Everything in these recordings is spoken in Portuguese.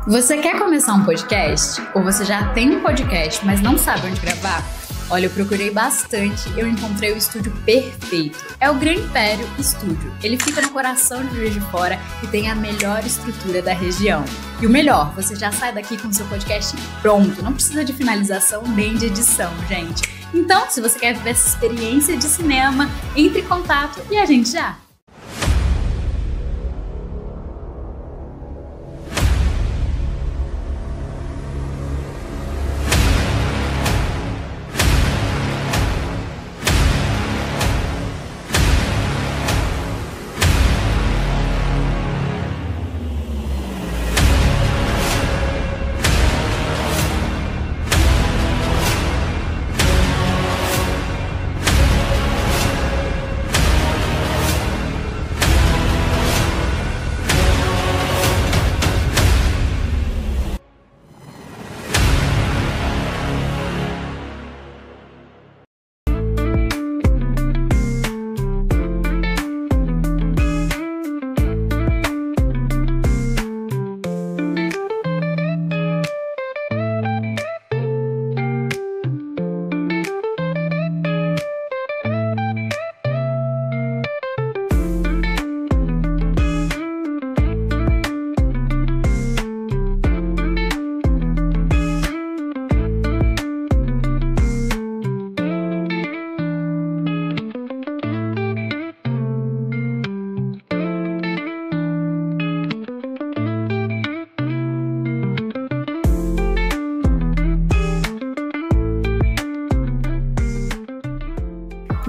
Você quer começar um podcast? Ou você já tem um podcast, mas não sabe onde gravar? Olha, eu procurei bastante, eu encontrei o estúdio perfeito. É o Gran Império Estúdio. Ele fica no coração de Juiz de Fora e tem a melhor estrutura da região. E o melhor, você já sai daqui com o seu podcast pronto, não precisa de finalização nem de edição, gente. Então, se você quer viver essa experiência de cinema, entre em contato e a gente já!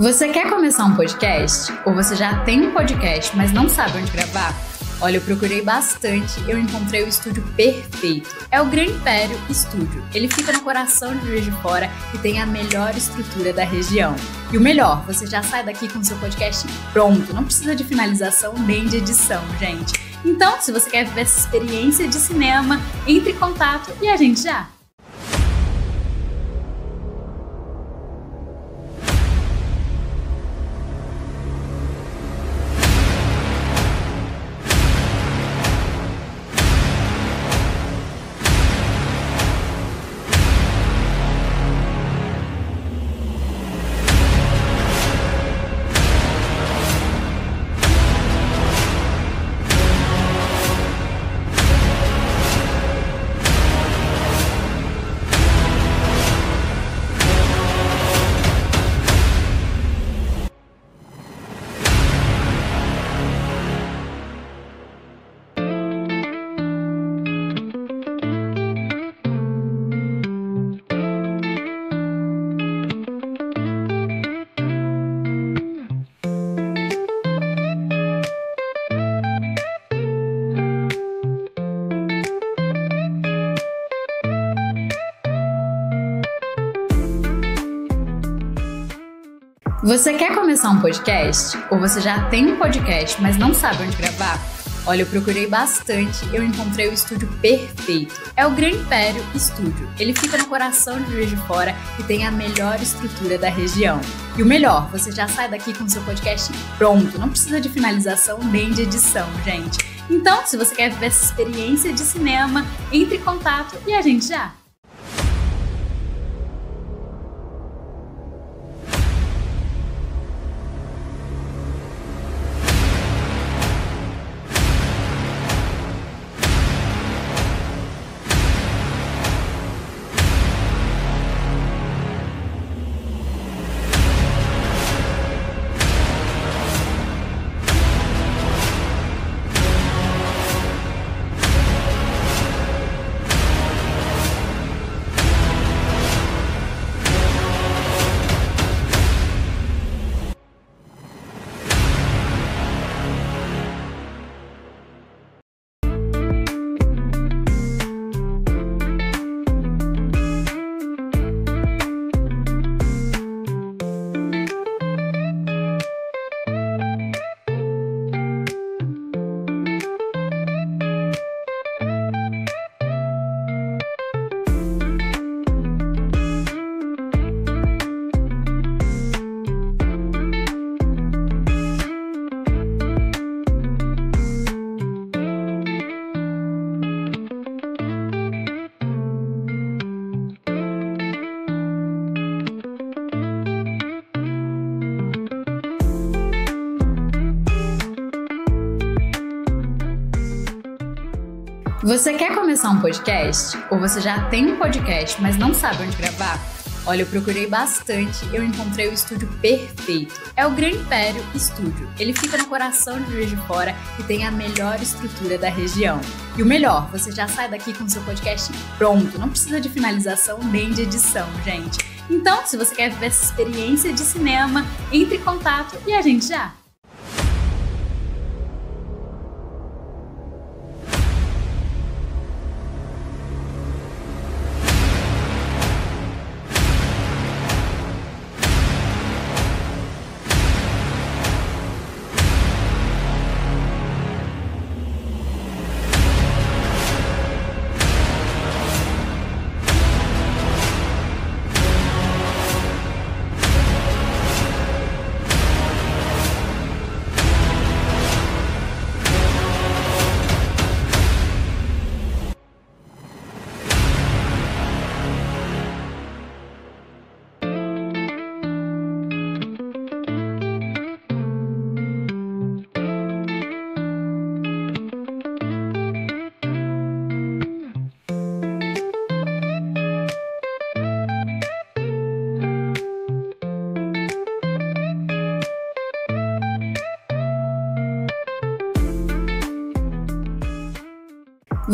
Você quer começar um podcast? Ou você já tem um podcast, mas não sabe onde gravar? Olha, eu procurei bastante, eu encontrei o estúdio perfeito. É o Gran Império Estúdio. Ele fica no coração de Juiz de Fora e tem a melhor estrutura da região. E o melhor, você já sai daqui com o seu podcast pronto, não precisa de finalização nem de edição, gente. Então, se você quer viver essa experiência de cinema, entre em contato e a gente já! Você quer começar um podcast? Ou você já tem um podcast, mas não sabe onde gravar? Olha, eu procurei bastante, eu encontrei o estúdio perfeito. É o Gran Império Estúdio. Ele fica no coração de Juiz de Fora e tem a melhor estrutura da região. E o melhor, você já sai daqui com o seu podcast pronto, não precisa de finalização nem de edição, gente. Então, se você quer viver essa experiência de cinema, entre em contato e a gente já! Você quer começar um podcast? Ou você já tem um podcast, mas não sabe onde gravar? Olha, eu procurei bastante, eu encontrei o estúdio perfeito. É o Gran Império Estúdio. Ele fica no coração de Juiz de Fora e tem a melhor estrutura da região. E o melhor, você já sai daqui com o seu podcast pronto, não precisa de finalização nem de edição, gente. Então, se você quer viver essa experiência de cinema, entre em contato e a gente já!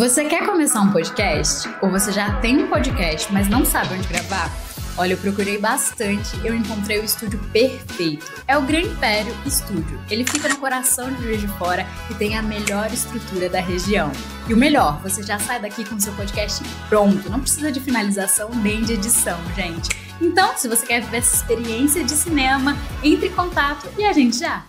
Você quer começar um podcast? Ou você já tem um podcast, mas não sabe onde gravar? Olha, eu procurei bastante, eu encontrei o estúdio perfeito. É o Gran Império Estúdio. Ele fica no coração de Juiz de Fora e tem a melhor estrutura da região. E o melhor, você já sai daqui com o seu podcast pronto, não precisa de finalização nem de edição, gente. Então, se você quer viver essa experiência de cinema, entre em contato e a gente já!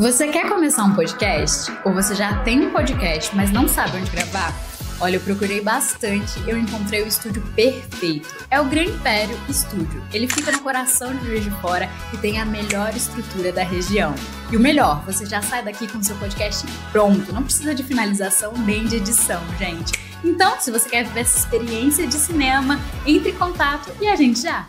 Você quer começar um podcast? Ou você já tem um podcast, mas não sabe onde gravar? Olha, eu procurei bastante, eu encontrei o estúdio perfeito. É o Gran Império Estúdio. Ele fica no coração de Juiz de Fora e tem a melhor estrutura da região. E o melhor, você já sai daqui com o seu podcast pronto, não precisa de finalização nem de edição, gente. Então, se você quer viver essa experiência de cinema, entre em contato e a gente já!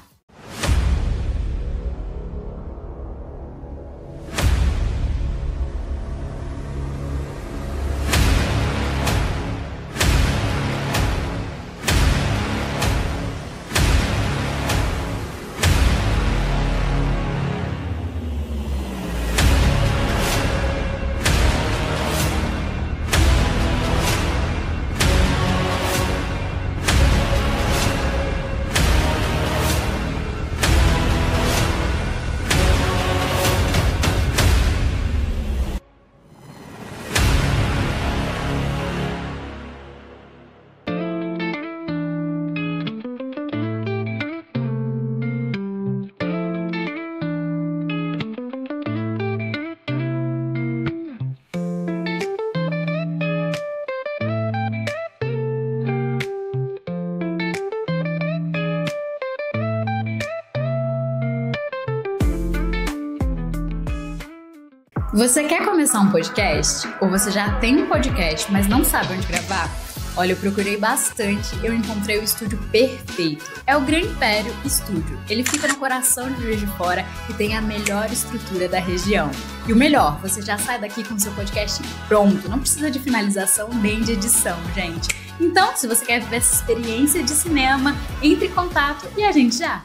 Você quer começar um podcast? Ou você já tem um podcast, mas não sabe onde gravar? Olha, eu procurei bastante, eu encontrei o estúdio perfeito. É o Gran Império Estúdio. Ele fica no coração de Juiz de Fora e tem a melhor estrutura da região. E o melhor, você já sai daqui com o seu podcast pronto, não precisa de finalização nem de edição, gente. Então, se você quer viver essa experiência de cinema, entre em contato e a gente já!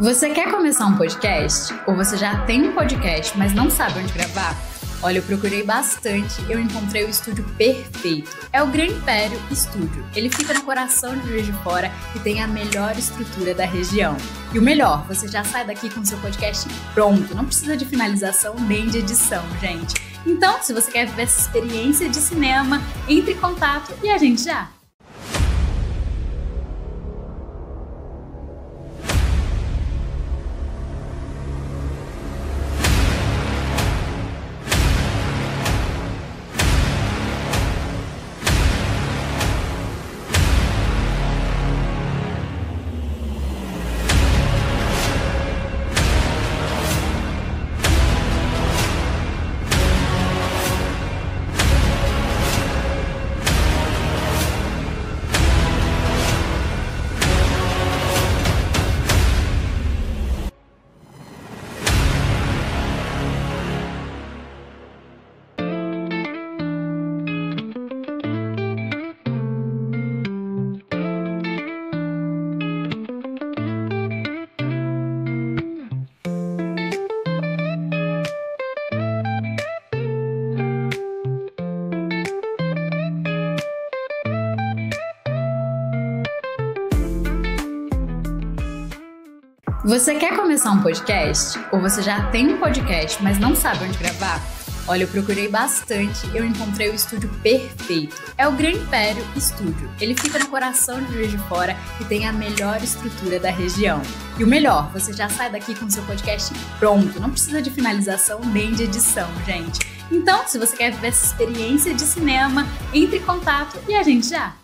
Você quer começar um podcast? Ou você já tem um podcast, mas não sabe onde gravar? Olha, eu procurei bastante, eu encontrei o estúdio perfeito. É o Gran Império Estúdio. Ele fica no coração de Juiz de Fora e tem a melhor estrutura da região. E o melhor, você já sai daqui com o seu podcast pronto, não precisa de finalização nem de edição, gente. Então, se você quer viver essa experiência de cinema, entre em contato e a gente já! Você quer começar um podcast? Ou você já tem um podcast, mas não sabe onde gravar? Olha, eu procurei bastante, eu encontrei o estúdio perfeito. É o Gran Império Estúdio. Ele fica no coração de Juiz de Fora e tem a melhor estrutura da região. E o melhor, você já sai daqui com o seu podcast pronto, não precisa de finalização nem de edição, gente. Então, se você quer viver essa experiência de cinema, entre em contato e a gente já!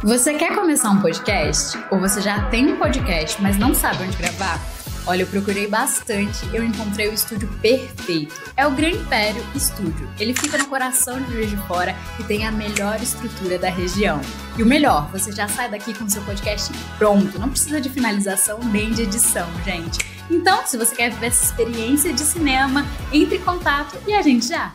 Você quer começar um podcast? Ou você já tem um podcast, mas não sabe onde gravar? Olha, eu procurei bastante, eu encontrei o estúdio perfeito. É o Gran Império Estúdio. Ele fica no coração de Juiz de Fora e tem a melhor estrutura da região. E o melhor, você já sai daqui com o seu podcast pronto, não precisa de finalização nem de edição, gente. Então, se você quer viver essa experiência de cinema, entre em contato e a gente já!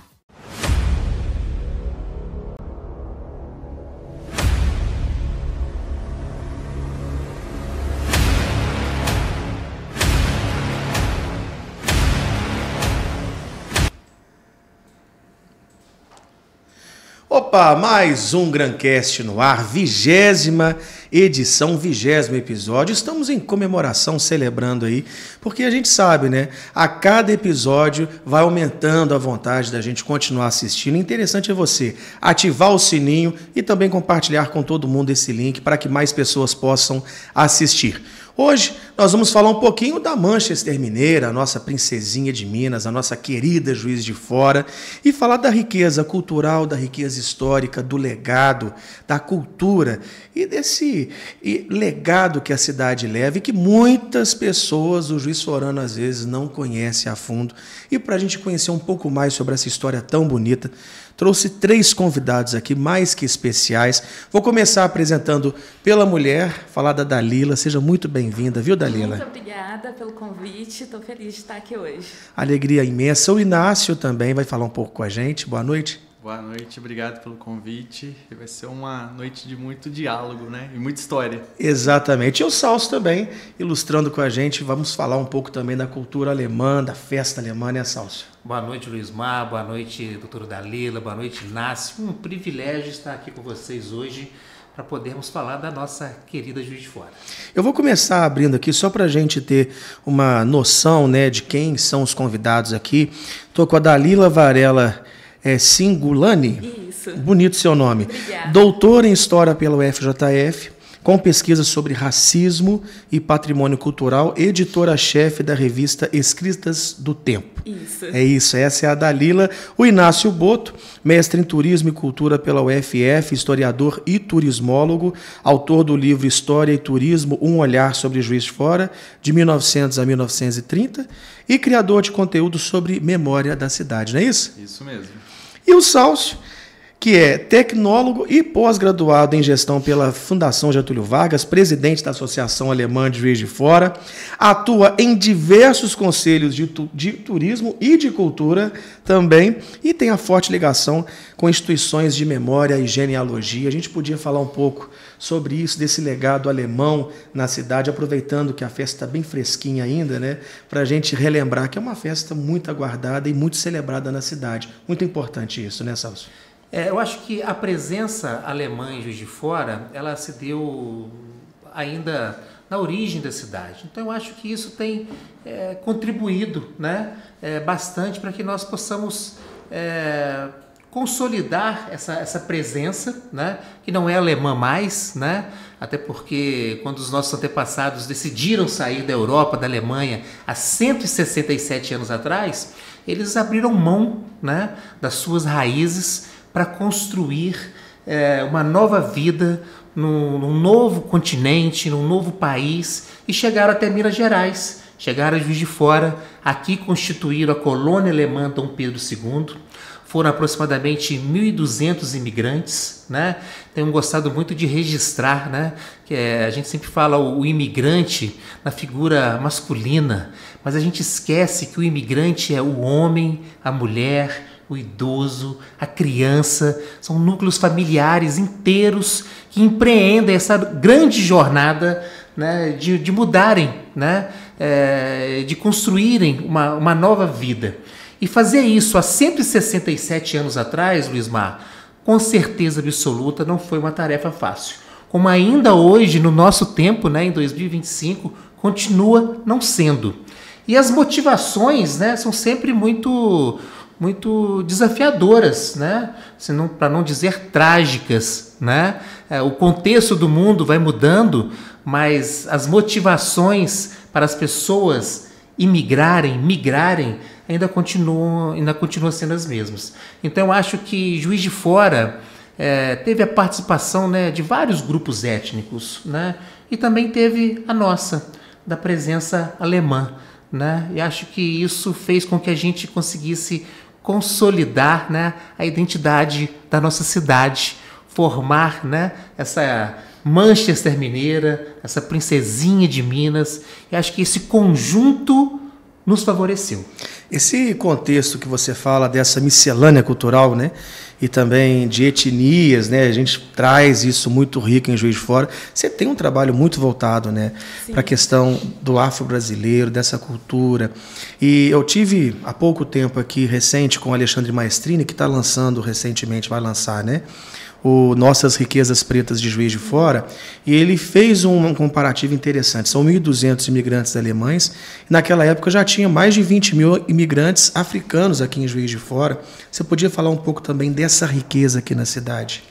Opa, mais um Grancast no ar, 20ª edição, 20º episódio. Estamos em comemoração, celebrando aí, porque a gente sabe, né? A cada episódio vai aumentando a vontade da gente continuar assistindo. O interessante é você ativar o sininho e também compartilhar com todo mundo esse link para que mais pessoas possam assistir. Hoje nós vamos falar um pouquinho da Manchester Mineira, a nossa princesinha de Minas, a nossa querida Juiz de Fora, e falar da riqueza cultural, da riqueza histórica, do legado, da cultura e desse legado que a cidade leva e que muitas pessoas, o Juiz Forano, às vezes não conhecem a fundo. E para a gente conhecer um pouco mais sobre essa história tão bonita, trouxe 3 convidados aqui, mais que especiais. Vou começar apresentando pela mulher, falar da Dalila. Seja muito bem-vinda, viu, Dalila? Muito obrigada pelo convite, estou feliz de estar aqui hoje. Alegria imensa. O Inácio também vai falar um pouco com a gente. Boa noite. Boa noite, obrigado pelo convite. Vai ser uma noite de muito diálogo, né? E muita história. Exatamente. E o Salso também, ilustrando com a gente. Vamos falar um pouco também da cultura alemã, da festa alemã, né, Salso? Boa noite, Luizmar. Boa noite, doutora Dalila. Boa noite, Inácio. Um privilégio estar aqui com vocês hoje para podermos falar da nossa querida Juiz de Fora. Eu vou começar abrindo aqui só para a gente ter uma noção, né, de quem são os convidados aqui. Estou com a Dalila Varela Cingolani. Isso. Bonito seu nome. Obrigada. Doutora em História pela UFJF, com pesquisa sobre racismo e patrimônio cultural, editora-chefe da revista Escritas do Tempo. Isso. É isso, essa é a Dalila. O Inácio Boto, mestre em Turismo e Cultura pela UFF, historiador e turismólogo, autor do livro História e Turismo, Um Olhar sobre Juiz de Fora, de 1900 a 1930, e criador de conteúdo sobre memória da cidade, não é isso? Isso mesmo. E o Salso, que é tecnólogo e pós-graduado em gestão pela Fundação Getúlio Vargas, presidente da Associação Alemã de Juiz de Fora, atua em diversos conselhos de turismo e de cultura também, e tem a forte ligação com instituições de memória e genealogia. A gente podia falar um pouco sobre isso, desse legado alemão na cidade, aproveitando que a festa está bem fresquinha ainda, né, para a gente relembrar que é uma festa muito aguardada e muito celebrada na cidade. Muito importante isso, né, Salso? Eu acho que a presença alemã em Juiz de Fora, ela se deu ainda na origem da cidade. Então eu acho que isso tem contribuído, né, bastante para que nós possamos consolidar essa presença, né, que não é alemã mais, né, até porque quando os nossos antepassados decidiram sair da Europa, da Alemanha, há 167 anos atrás, eles abriram mão, né, das suas raízes para construir uma nova vida num novo continente, num novo país, e chegaram até Minas Gerais, chegaram a Juiz de Fora, aqui constituíram a colônia alemã Dom Pedro II, foram aproximadamente 1.200 imigrantes, né? Tenho gostado muito de registrar, né, que a gente sempre fala o imigrante na figura masculina, mas a gente esquece que o imigrante é o homem, a mulher, o idoso, a criança, são núcleos familiares inteiros que empreendem essa grande jornada, né, de mudarem, né, de construírem uma nova vida. E fazer isso há 167 anos atrás, Luizmar, com certeza absoluta não foi uma tarefa fácil. Como ainda hoje, no nosso tempo, né, em 2025, continua não sendo. E as motivações, né, são sempre muito desafiadoras, né? Para não dizer trágicas, né? O contexto do mundo vai mudando, mas as motivações para as pessoas migrarem, ainda continuam sendo as mesmas. Então eu acho que Juiz de Fora teve a participação, né, de vários grupos étnicos, né, e também teve a nossa, da presença alemã, né, e acho que isso fez com que a gente conseguisse consolidar, né, a identidade da nossa cidade, formar, né, essa Manchester mineira, essa princesinha de Minas, e acho que esse conjunto nos favoreceu. Esse contexto que você fala dessa miscelânea cultural, né, e também de etnias, né, a gente traz isso muito rico em Juiz de Fora. Você tem um trabalho muito voltado, né, para a questão do afro-brasileiro, dessa cultura. E eu tive há pouco tempo aqui, recente, com o Alexandre Maestrini, que está lançando recentemente, vai lançar, né, o Nossas Riquezas Pretas de Juiz de Fora, e ele fez um comparativo interessante. São 1.200 imigrantes alemães, e naquela época já tinha mais de 20 mil imigrantes africanos aqui em Juiz de Fora. Você podia falar um pouco também dessa riqueza aqui na cidade?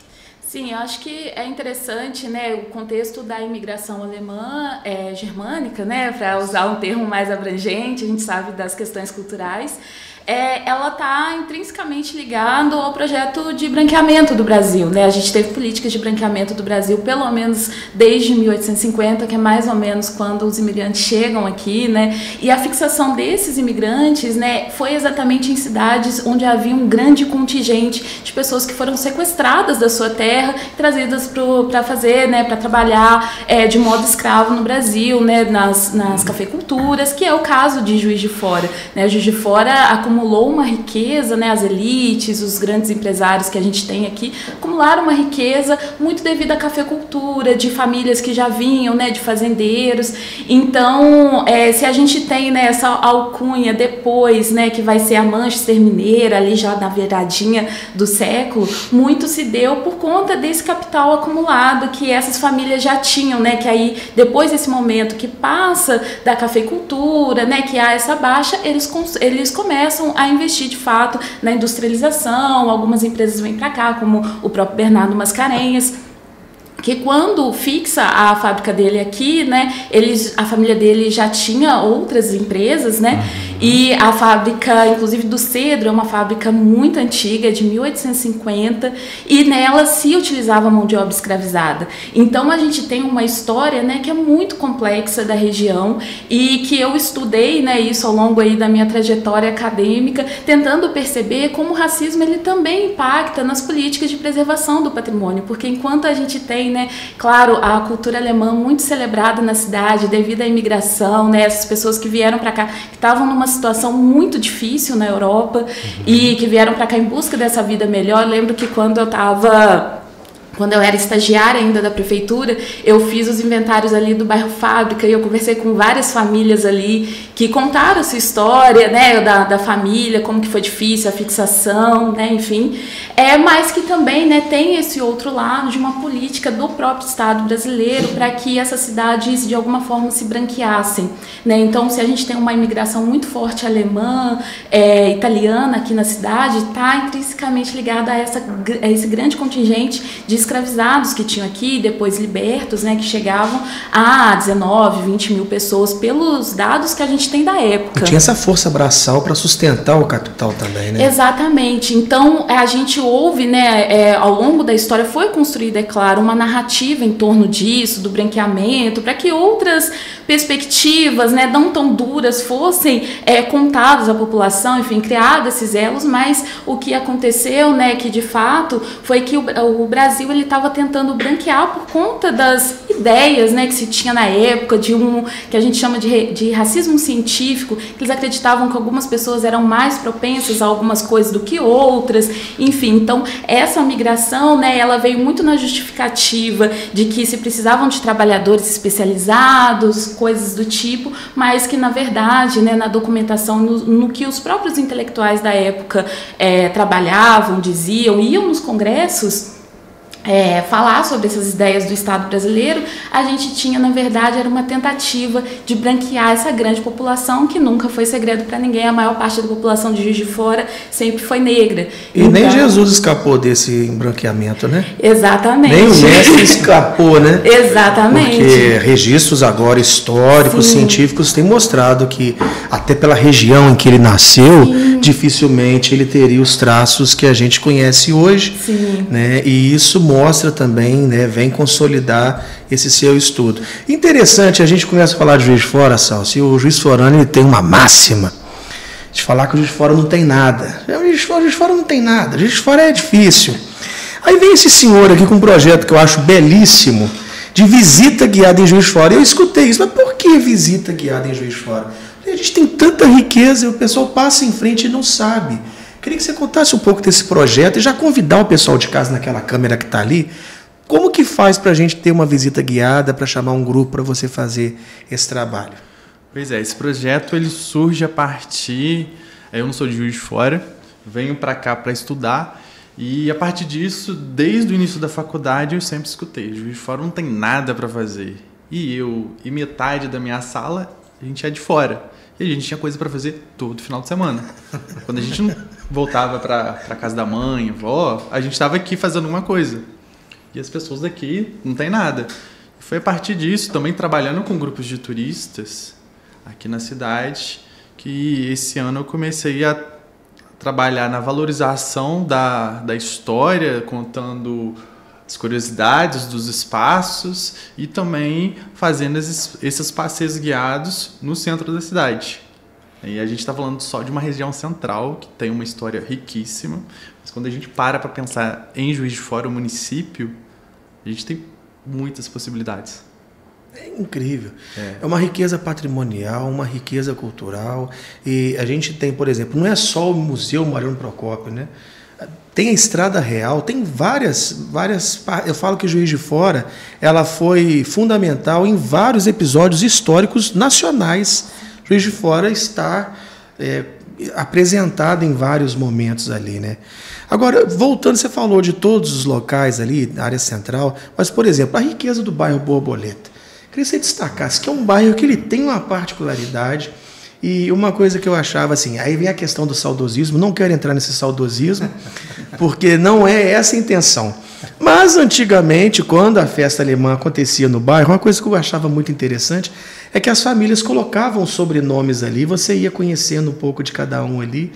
Sim, eu acho que é interessante, né, o contexto da imigração alemã germânica, né, para usar um termo mais abrangente, a gente sabe das questões culturais. Ela está intrinsecamente ligada ao projeto de branqueamento do Brasil, né? A gente teve políticas de branqueamento do Brasil pelo menos desde 1850, que é mais ou menos quando os imigrantes chegam aqui, né? E a fixação desses imigrantes, né, foi exatamente em cidades onde havia um grande contingente de pessoas que foram sequestradas da sua terra, trazidas para fazer, né, para trabalhar de modo escravo no Brasil, né, nas cafeiculturas, que é o caso de Juiz de Fora, né? Juiz de Fora acumulou uma riqueza, né, as elites, os grandes empresários que a gente tem aqui, acumularam uma riqueza muito devido à cafeicultura, de famílias que já vinham, né, de fazendeiros. Então, se a gente tem, né, essa alcunha depois, né, que vai ser a Manchester mineira, ali já na viradinha do século, muito se deu por conta desse capital acumulado que essas famílias já tinham, né, que aí, depois desse momento que passa da cafeicultura, né, que há essa baixa, eles começam a investir de fato na industrialização. Algumas empresas vêm para cá, como o próprio Bernardo Mascarenhas, que quando fixa a fábrica dele aqui, né, a família dele já tinha outras empresas, né, e a fábrica, inclusive do Cedro, é uma fábrica muito antiga, de 1850, e nela se utilizava mão de obra escravizada. Então a gente tem uma história, né, que é muito complexa da região e que eu estudei, né, isso ao longo aí da minha trajetória acadêmica, tentando perceber como o racismo ele também impacta nas políticas de preservação do patrimônio, porque enquanto a gente tem, né, claro, a cultura alemã muito celebrada na cidade devido à imigração, né, essas pessoas que vieram para cá, que estavam numa situação muito difícil na Europa e que vieram para cá em busca dessa vida melhor. Eu lembro que quando eu era estagiária ainda da prefeitura, eu fiz os inventários ali do bairro Fábrica e eu conversei com várias famílias ali que contaram a sua história, né, da família, como que foi difícil a fixação, né, enfim. Mas que também, né, tem esse outro lado de uma política do próprio Estado brasileiro para que essas cidades de alguma forma se branqueassem, né. Então, se a gente tem uma imigração muito forte alemã, italiana aqui na cidade, está intrinsecamente ligada a esse grande contingente de escravizados que tinham aqui, depois libertos, né, que chegavam a 19, 20 mil pessoas, pelos dados que a gente tem da época. E tinha essa força braçal para sustentar o capital também, né? Exatamente. Então, a gente ouve, né, ao longo da história, foi construída, é claro, uma narrativa em torno disso, do branqueamento, para que outras perspectivas, né, não tão duras fossem contadas à população, enfim, criadas esses elos, mas o que aconteceu, né, que de fato foi que o Brasil ele estava tentando branquear por conta das ideias, né, que se tinha na época de que a gente chama de racismo científico, que eles acreditavam que algumas pessoas eram mais propensas a algumas coisas do que outras, enfim. Então essa migração, né, ela veio muito na justificativa de que se precisavam de trabalhadores especializados, coisas do tipo, mas que na verdade, né, na documentação, no que os próprios intelectuais da época trabalhavam, diziam, iam nos congressos falar sobre essas ideias do Estado brasileiro, a gente tinha, na verdade, era uma tentativa de branquear essa grande população, que nunca foi segredo para ninguém. A maior parte da população de Juiz de Fora sempre foi negra. E então, nem Jesus escapou desse branqueamento, né? Exatamente. Nem o mestre escapou, né? Exatamente. Porque registros agora históricos, científicos, têm mostrado que, até pela região em que ele nasceu, dificilmente ele teria os traços que a gente conhece hoje. Sim. Né? E isso mostra também, né, vem consolidar esse seu estudo. Interessante, a gente começa a falar de Juiz de Fora, Salsi, e o Juiz de Fora ele tem uma máxima de falar que o Juiz de Fora não tem nada. O Juiz de Fora não tem nada, o Juiz de Fora é difícil. Aí vem esse senhor aqui com um projeto que eu acho belíssimo, de visita guiada em Juiz de Fora. Eu escutei isso, mas por que visita guiada em Juiz de Fora? A gente tem tanta riqueza e o pessoal passa em frente e não sabe. Queria que você contasse um pouco desse projeto e já convidar o pessoal de casa naquela câmera que está ali. Como que faz para a gente ter uma visita guiada, para chamar um grupo para você fazer esse trabalho? Pois é, esse projeto ele surge a partir... Eu não sou de Juiz de Fora, venho para cá para estudar e a partir disso, desde o início da faculdade, eu sempre escutei. Juiz de Fora não tem nada para fazer. E eu e metade da minha sala, a gente é de fora. E a gente tinha coisa para fazer todo final de semana. Quando a gente não voltava para casa da mãe, avó, a gente estava aqui fazendo alguma coisa. E as pessoas daqui não tem nada. Foi a partir disso, também trabalhando com grupos de turistas aqui na cidade, que esse ano eu comecei a trabalhar na valorização da história, contando as curiosidades dos espaços e também fazendo esses passeios guiados no centro da cidade. E a gente está falando só de uma região central que tem uma história riquíssima, mas quando a gente para pensar em Juiz de Fora, o município, a gente tem muitas possibilidades. É incrível. É uma riqueza patrimonial, uma riqueza cultural. E a gente tem, por exemplo, não é só o Museu Mariano Procópio, né? Tem a Estrada Real, tem várias. Eu falo que Juiz de Fora ela foi fundamental em vários episódios históricos nacionais. Juiz de Fora está apresentado em vários momentos ali, né? Agora, voltando, você falou de todos os locais ali, na área central, mas, por exemplo, a riqueza do bairro Borboleta. Queria que você destacasse que é um bairro que ele tem uma particularidade e uma coisa que eu achava assim, aí vem a questão do saudosismo, não quero entrar nesse saudosismo, porque não é essa a intenção. Mas, antigamente, quando a festa alemã acontecia no bairro, uma coisa que eu achava muito interessante é que as famílias colocavam sobrenomes ali, você ia conhecendo um pouco de cada um ali,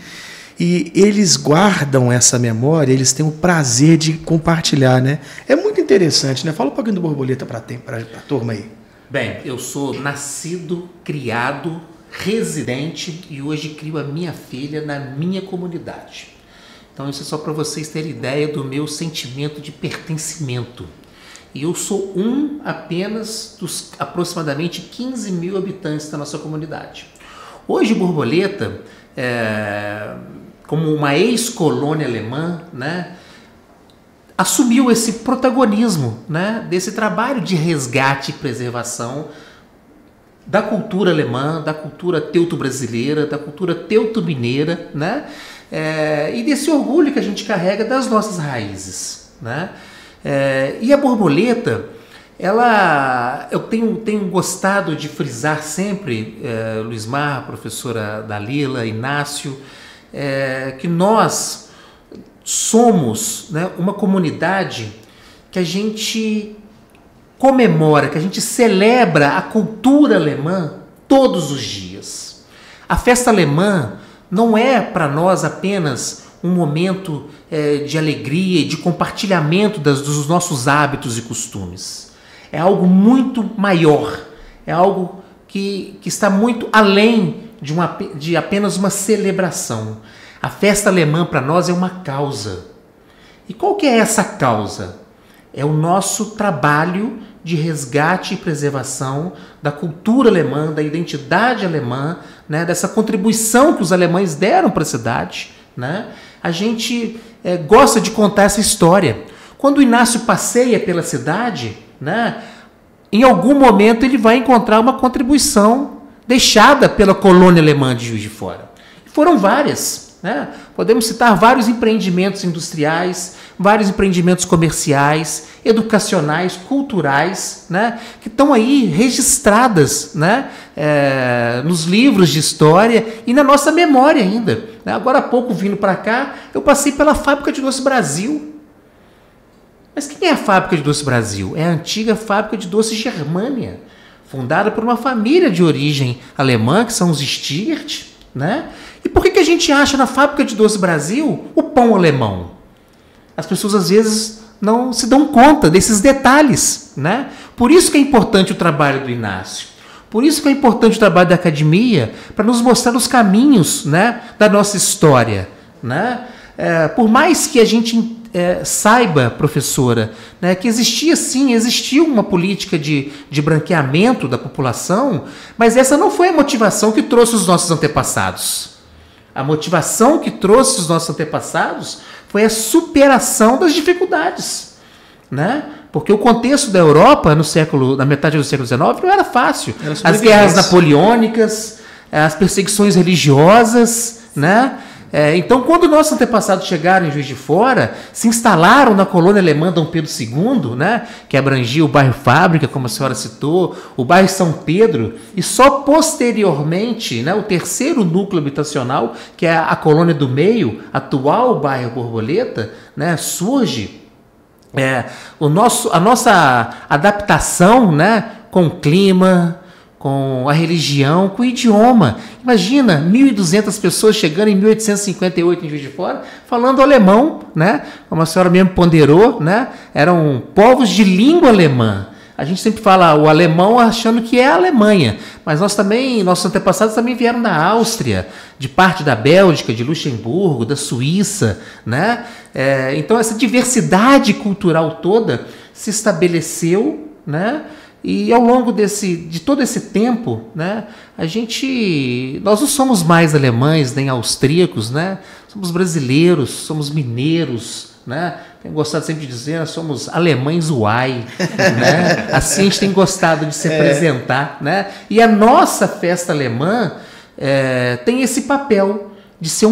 e eles guardam essa memória, eles têm o prazer de compartilhar, né? É muito interessante, né? Fala um pouquinho do Borboleta para a turma aí. Bem, eu sou nascido, criado, residente e hoje crio a minha filha na minha comunidade. Então isso é só para vocês terem ideia do meu sentimento de pertencimento. E eu sou apenas dos aproximadamente 15 mil habitantes da nossa comunidade. Hoje Borboleta, como uma ex-colônia alemã, né, assumiu esse protagonismo, né, desse trabalho de resgate e preservação da cultura alemã, da cultura teuto-brasileira, da cultura teuto-mineira, né, e desse orgulho que a gente carrega das nossas raízes, né. E a Borboleta, eu tenho gostado de frisar sempre, Luiz Mar, professora Dalila, Inácio, que nós somos, né, uma comunidade que a gente comemora, que a gente celebra a cultura alemã todos os dias. A festa alemã não é para nós apenas um momento de alegria e de compartilhamento dos nossos hábitos e costumes. É algo muito maior, é algo que está muito além de apenas uma celebração. A festa alemã para nós é uma causa. E qual que é essa causa? É o nosso trabalho de resgate e preservação da cultura alemã, da identidade alemã, né, dessa contribuição que os alemães deram para a cidade, né? A gente gosta de contar essa história. Quando o Inácio passeia pela cidade, né, em algum momento ele vai encontrar uma contribuição deixada pela colônia alemã de Juiz de Fora. E foram várias. Né? Podemos citar vários empreendimentos industriais, vários empreendimentos comerciais, educacionais, culturais, né? Que estão aí registradas, né? Nos livros de história e na nossa memória ainda. Né? Agora há pouco, vindo para cá, eu passei pela Fábrica de Doce Brasil. Mas quem é a Fábrica de Doce Brasil? É a antiga Fábrica de Doce Germânia, fundada por uma família de origem alemã, que são os Stiert, né? E por que a gente acha na Fábrica de Doce Brasil o pão alemão? As pessoas às vezes não se dão conta desses detalhes, né? Por isso que é importante o trabalho do Inácio. Por isso que é importante o trabalho da academia, para nos mostrar os caminhos, né, da nossa história, né? Por mais que a gente saiba, professora, né, que existiu uma política de branqueamento da população, mas essa não foi a motivação que trouxe os nossos antepassados. A motivação que trouxe os nossos antepassados foi a superação das dificuldades, né? Porque o contexto da Europa na metade do século XIX não era fácil. As guerras napoleônicas, as perseguições religiosas, né? Então, quando nossos antepassados chegaram em Juiz de Fora, se instalaram na colônia alemã Dom Pedro II, né, que abrangia o bairro Fábrica, como a senhora citou, o bairro São Pedro, e só posteriormente, né, o terceiro núcleo habitacional, que é a colônia do Meio, atual bairro Borboleta, né, surge. A nossa adaptação, né, com o clima, com a religião, com o idioma. Imagina, 1.200 pessoas chegando em 1858 em Juiz de Fora, falando alemão, né? Como a senhora mesmo ponderou, né? Eram povos de língua alemã. A gente sempre fala o alemão achando que é a Alemanha, mas nossos antepassados também vieram da Áustria, de parte da Bélgica, de Luxemburgo, da Suíça, né? Então essa diversidade cultural toda se estabeleceu, né? E ao longo de todo esse tempo, né, nós não somos mais alemães nem austríacos, né? Somos brasileiros, somos mineiros, né? Tenho gostado sempre de dizer, nós somos alemães uai, né? Assim a gente tem gostado de se apresentar, né? E a nossa festa alemã tem esse papel de ser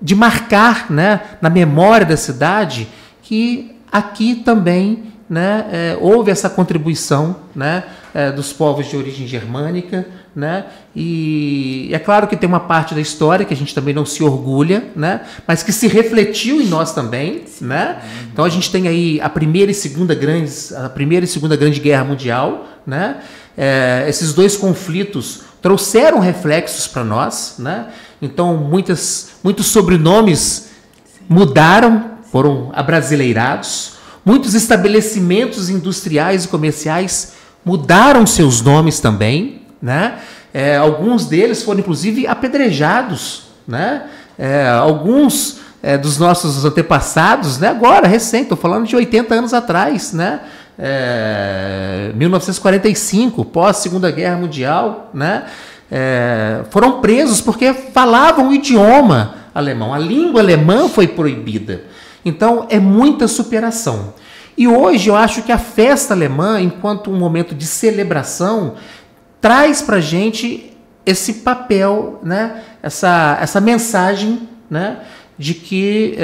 de marcar, né, na memória da cidade que aqui também, né, houve essa contribuição, né, dos povos de origem germânica, né, e é claro que tem uma parte da história que a gente também não se orgulha, né, mas que se refletiu em nós também, né. Então a gente tem aí a primeira e segunda grande guerra mundial, né. Esses dois conflitos trouxeram reflexos para nós, né. Então muitos sobrenomes mudaram, foram abrasileirados. Muitos estabelecimentos industriais e comerciais mudaram seus nomes também, né? Alguns deles foram inclusive apedrejados, né? Alguns dos nossos antepassados, né? Agora, recente, estou falando de 80 anos atrás, né? 1945, pós-Segunda Guerra Mundial, né? Foram presos porque falavam o idioma alemão. A língua alemã foi proibida. Então, é muita superação. E hoje eu acho que a festa alemã, enquanto um momento de celebração, traz para a gente esse papel, né? essa mensagem, né? De que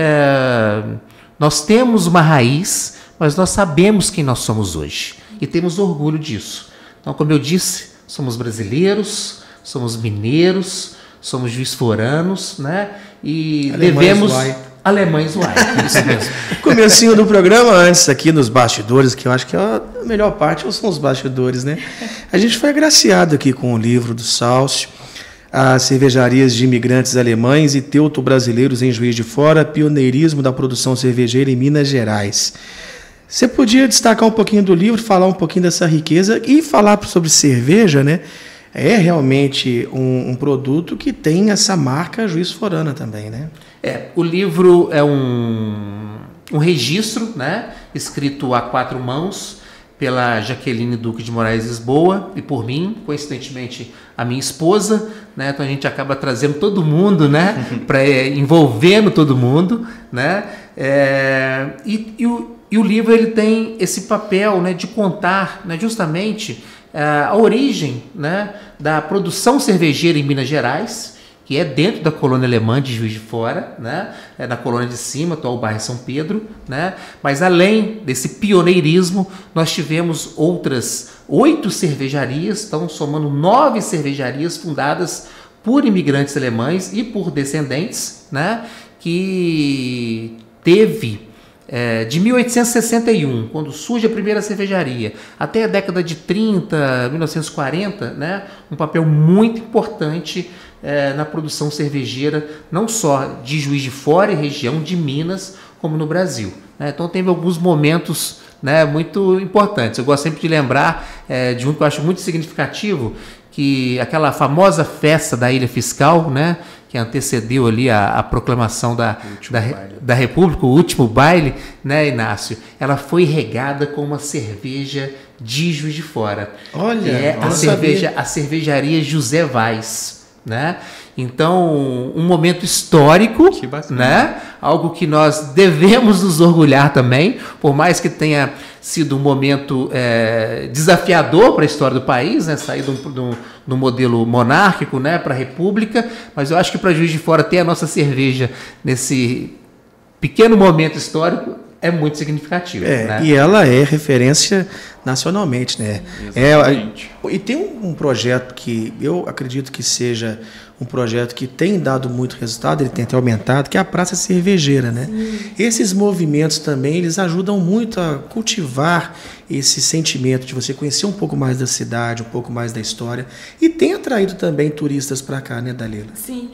nós temos uma raiz, mas nós sabemos quem nós somos hoje. E temos orgulho disso. Então, como eu disse, somos brasileiros, somos mineiros, somos juiz-foranos, né? E devemos... Alemães uai, isso mesmo. Comecinho do programa, antes aqui nos bastidores, que eu acho que a melhor parte são os bastidores, né? A gente foi agraciado aqui com o livro do Sálcio, As Cervejarias de Imigrantes Alemães e Teuto-Brasileiros em Juiz de Fora, Pioneirismo da Produção Cervejeira em Minas Gerais. Você podia destacar um pouquinho do livro, falar um pouquinho dessa riqueza e falar sobre cerveja, né? É realmente um produto que tem essa marca Juiz Forana também, né? O livro é um registro, né, escrito a 4 mãos pela Jaqueline Duque de Moraes Lisboa e por mim, coincidentemente, a minha esposa, né? Então a gente acaba trazendo todo mundo, né, envolvendo todo mundo, né? E o livro ele tem esse papel, né, de contar, né, justamente a origem, né, da produção cervejeira em Minas Gerais, que é dentro da colônia alemã de Juiz de Fora, né? Na colônia de cima, atual bairro São Pedro, né? Mas além desse pioneirismo, nós tivemos outras 8 cervejarias, então somando 9 cervejarias fundadas por imigrantes alemães e por descendentes, né? Que teve de 1861, quando surge a primeira cervejaria, até a década de 30, 1940, né, um papel muito importante na produção cervejeira, não só de Juiz de Fora e região de Minas, como no Brasil. Então teve alguns momentos, né, muito importantes. Eu gosto sempre de lembrar de um que eu acho muito significativo, que aquela famosa festa da Ilha Fiscal, né, que antecedeu ali a proclamação da República, o último baile, né, Inácio? Ela foi regada com uma cerveja de Juiz de Fora. Olha, a cervejaria José Vaz, né? Então, um momento histórico, né? Algo que nós devemos nos orgulhar também, por mais que tenha sido um momento desafiador para a história do país, né? Sair do modelo monárquico, né, para a república, mas eu acho que para Juiz de Fora ter a nossa cerveja nesse pequeno momento histórico é muito significativo. Né? E ela é referência nacionalmente, né? Exatamente. E tem um projeto que eu acredito que seja um projeto que tem dado muito resultado, ele tem até aumentado, que é a Praça Cervejeira, né? Esses movimentos também, eles ajudam muito a cultivar esse sentimento de você conhecer um pouco mais da cidade, um pouco mais da história, e tem atraído também turistas para cá, né, Dalila? Sim.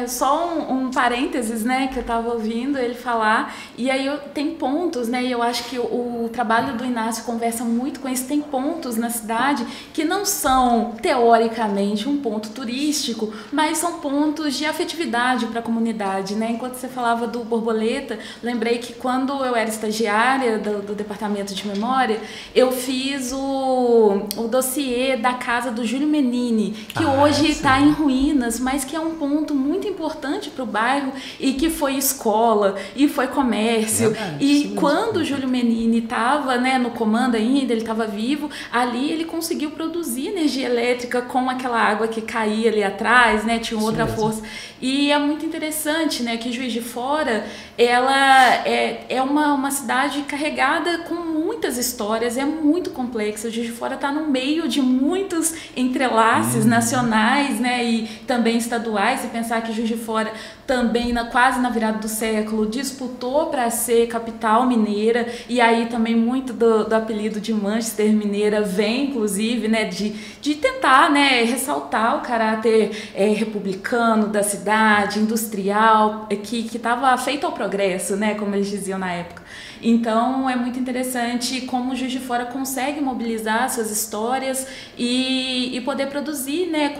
Só um parênteses, né, que eu estava ouvindo ele falar, e aí tem pontos, né, e eu acho que o trabalho do Inácio conversa muito com isso. Tem pontos na cidade que não são, teoricamente, um ponto turístico, mas são pontos de afetividade para a comunidade, né? Enquanto você falava do Borboleta, lembrei que quando eu era estagiária do Departamento de Memória, eu fiz o dossiê da casa do Júlio Menini, que hoje está em ruínas, mas que é um ponto muito importante para o bairro e que foi escola e foi comércio. E quando o Júlio Menini estava, né, no comando ainda, ele estava vivo, ali ele conseguiu produzir energia elétrica com aquela água que caía ali atrás, né, tinha outra força. E é muito interessante, né, que Juiz de Fora, ela é uma cidade carregada com muitas histórias, é muito complexa. Juiz de Fora está no meio de muitos entrelaces nacionais, né, e também estaduais. Se pensar que Juiz de Fora também quase na virada do século disputou para ser capital mineira, e aí também muito do apelido de Manchester Mineira vem, inclusive, né, de tentar, né, ressaltar o caráter republicano da cidade, industrial, que estava feito ao progresso, né, como eles diziam na época. Então é muito interessante como Juiz de Fora consegue mobilizar suas histórias e poder produzir, né,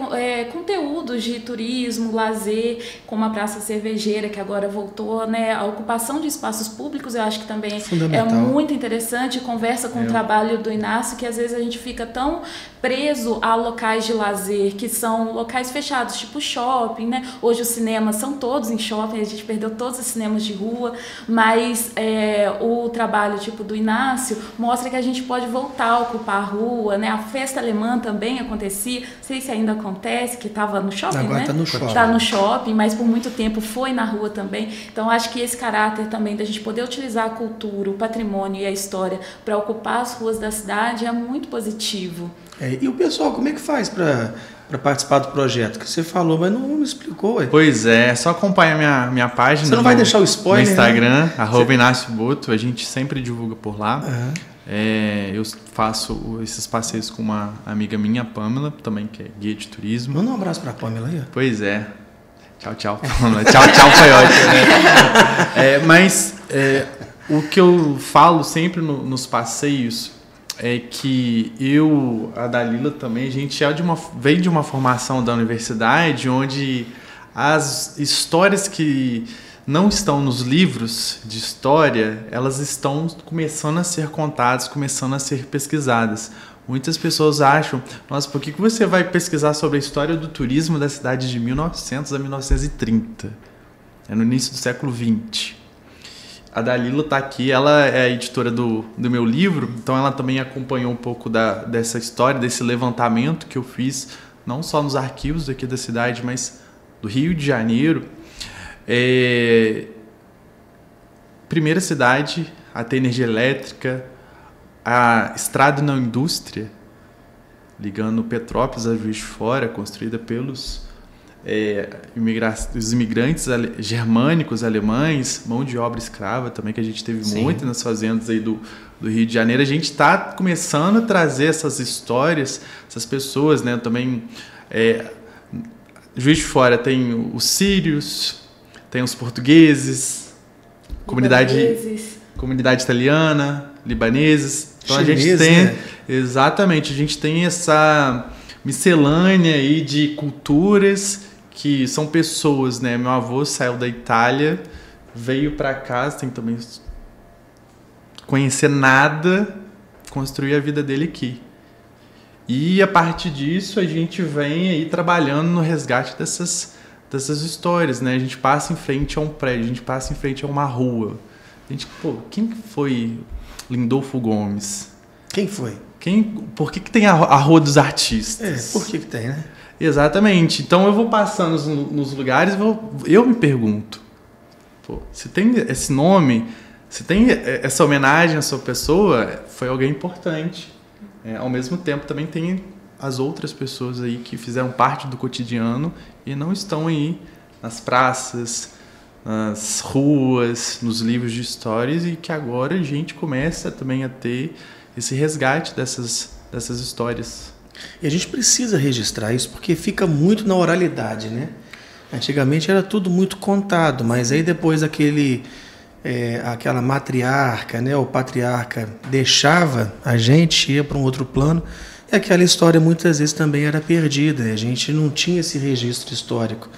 conteúdos de turismo, lazer, como a Praça Cervejeira, que agora voltou, né, a ocupação de espaços públicos. Eu acho que também é muito interessante, conversa com o trabalho do Inácio, que às vezes a gente fica tão preso a locais de lazer, que são locais fechados, tipo shopping, né? Hoje os cinemas são todos em shopping, a gente perdeu todos os cinemas de rua, mas o trabalho tipo do Inácio mostra que a gente pode voltar a ocupar a rua, né? A festa alemã também acontecia, não sei se ainda acontece, que estava no shopping, agora, né? Tá no shopping. Tá no shopping, mas por muito tempo foi na rua também. Então acho que esse caráter também da gente poder utilizar a cultura, o patrimônio e a história para ocupar as ruas da cidade é muito positivo. E o pessoal, como é que faz para participar do projeto? Que você falou, mas não me explicou. Ué. Pois é, só acompanha minha página. Você não vai deixar o spoiler, no Instagram, né? @Inácio Boto, a gente sempre divulga por lá. Eu faço esses passeios com uma amiga minha, Pamela, também, que é guia de turismo. Manda um abraço para a Pamela aí. Pois é. Tchau, Pamela. Tchau, foi ótimo, né? Mas o que eu falo sempre nos passeios é que a Dalila também, a gente veio de uma formação da universidade onde as histórias que não estão nos livros de história, elas estão começando a ser contadas, começando a ser pesquisadas. Muitas pessoas acham, nossa, por que você vai pesquisar sobre a história do turismo da cidade de 1900 a 1930? É no início do século XX. A Dalila está aqui, ela é a editora do meu livro, então ela também acompanhou um pouco dessa história, desse levantamento que eu fiz, não só nos arquivos aqui da cidade, mas do Rio de Janeiro. Primeira cidade a ter energia elétrica, a estrada na indústria, ligando Petrópolis a Juiz de Fora, construída pelos os imigrantes germânicos, alemães, mão de obra escrava também, que a gente teve muito nas fazendas aí do Rio de Janeiro. A gente está começando a trazer essas histórias, essas pessoas, né? Também Juiz de Fora tem os sírios, tem os portugueses, comunidade italiana, libaneses. Então Chinês, a gente tem, né? exatamente, a gente tem essa miscelânea aí de culturas que são pessoas, né? Meu avô saiu da Itália, veio para cá, sem também conhecer nada, construir a vida dele aqui. E a partir disso a gente vem aí trabalhando no resgate dessas histórias, né? A gente passa em frente a um prédio, a gente passa em frente a uma rua. A gente, quem foi Lindolfo Gomes? Quem foi? Por que tem a Rua dos Artistas? Por que tem, né? Exatamente. Então eu vou passando nos lugares e eu me pergunto, se tem esse nome, se tem essa homenagem à sua pessoa, foi alguém importante. Ao mesmo tempo também tem as outras pessoas aí que fizeram parte do cotidiano e não estão aí nas praças, nas ruas, nos livros de histórias, e que agora a gente começa também a ter esse resgate dessas histórias. E a gente precisa registrar isso porque fica muito na oralidade, né? Antigamente era tudo muito contado, mas aí depois aquela matriarca, né, o patriarca deixava a gente, ia para um outro plano, e aquela história muitas vezes também era perdida, a gente não tinha esse registro histórico.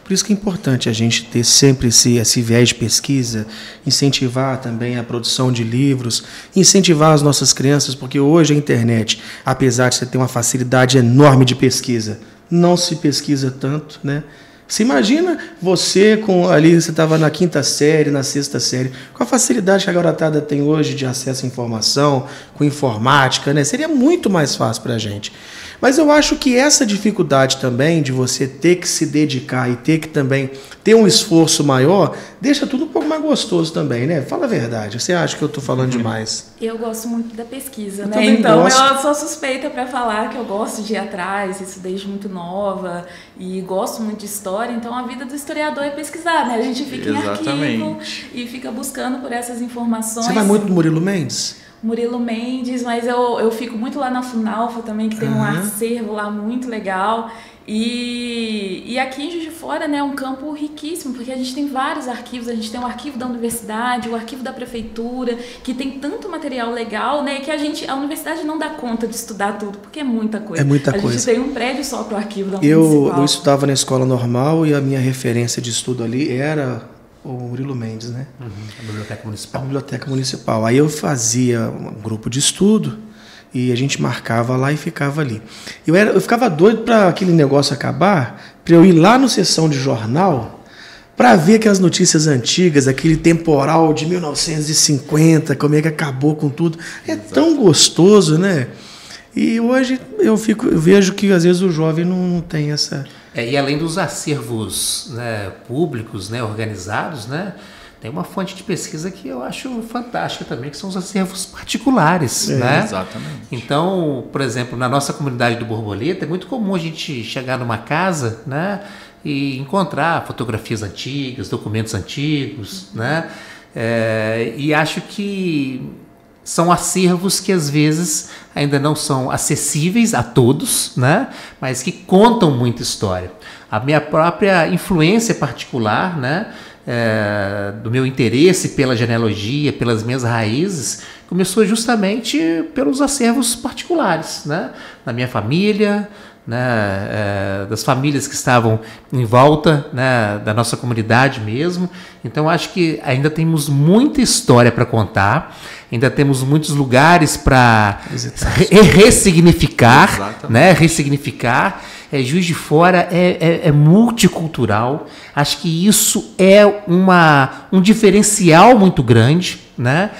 Por isso que é importante a gente ter sempre esse viés de pesquisa, incentivar também a produção de livros, incentivar as nossas crianças, porque hoje a internet, apesar de você ter uma facilidade enorme de pesquisa, não se pesquisa tanto, né? Você imagina você você estava na 5ª série, na 6ª série, com a facilidade que a garotada tem hoje de acesso à informação, com informática, né? Seria muito mais fácil para a gente. Mas eu acho que essa dificuldade também de você ter que se dedicar e ter que também ter um esforço maior, deixa tudo um pouco mais gostoso também, né? Fala a verdade. Você acha que eu estou falando demais? Eu gosto muito da pesquisa, eu né? Então gosto. Eu sou suspeita para falar que eu gosto de ir atrás, isso desde muito nova, e gosto muito de história. Então a vida do historiador é pesquisar, né? A gente fica Exatamente. em arquivo e fica buscando por essas informações. Você vai muito no Murilo Mendes? Murilo Mendes, mas eu fico muito lá na Funalfa também, que tem um acervo lá muito legal. E aqui em Juiz de Fora, né, é um campo riquíssimo, porque a gente tem vários arquivos, a gente tem o arquivo da universidade, o arquivo da prefeitura, que tem tanto material legal, né, que a universidade não dá conta de estudar tudo, porque é muita coisa. É muita coisa. A gente tem um prédio só para o arquivo da municipal. Eu estudava na escola normal e a minha referência de estudo ali era o Murilo Mendes, né? A Biblioteca Municipal. A Biblioteca Municipal. Aí eu fazia um grupo de estudo e a gente marcava lá e ficava ali. Eu ficava doido para aquele negócio acabar, para eu ir lá no sessão de jornal para ver aquelas notícias antigas, aquele temporal de 1950, como é que acabou com tudo. É tão gostoso, né? E hoje eu vejo que às vezes o jovem não tem essa... E além dos acervos, né, públicos, né, organizados, né, tem uma fonte de pesquisa que eu acho fantástica também, que são os acervos particulares. Né? Exatamente. Então, por exemplo, na nossa comunidade do Borboleta, é muito comum a gente chegar numa casa, né, e encontrar fotografias antigas, documentos antigos, né, e acho que são acervos que às vezes ainda não são acessíveis a todos, né? Mas que contam muita história. A minha própria influência particular, né? Do meu interesse pela genealogia, pelas minhas raízes, começou justamente pelos acervos particulares, né? Na minha família, né, das famílias que estavam em volta, né, da nossa comunidade mesmo. Então acho que ainda temos muita história para contar, ainda temos muitos lugares para ressignificar, né, ressignificar. Juiz de Fora é multicultural. Acho que isso é um diferencial muito grande, né,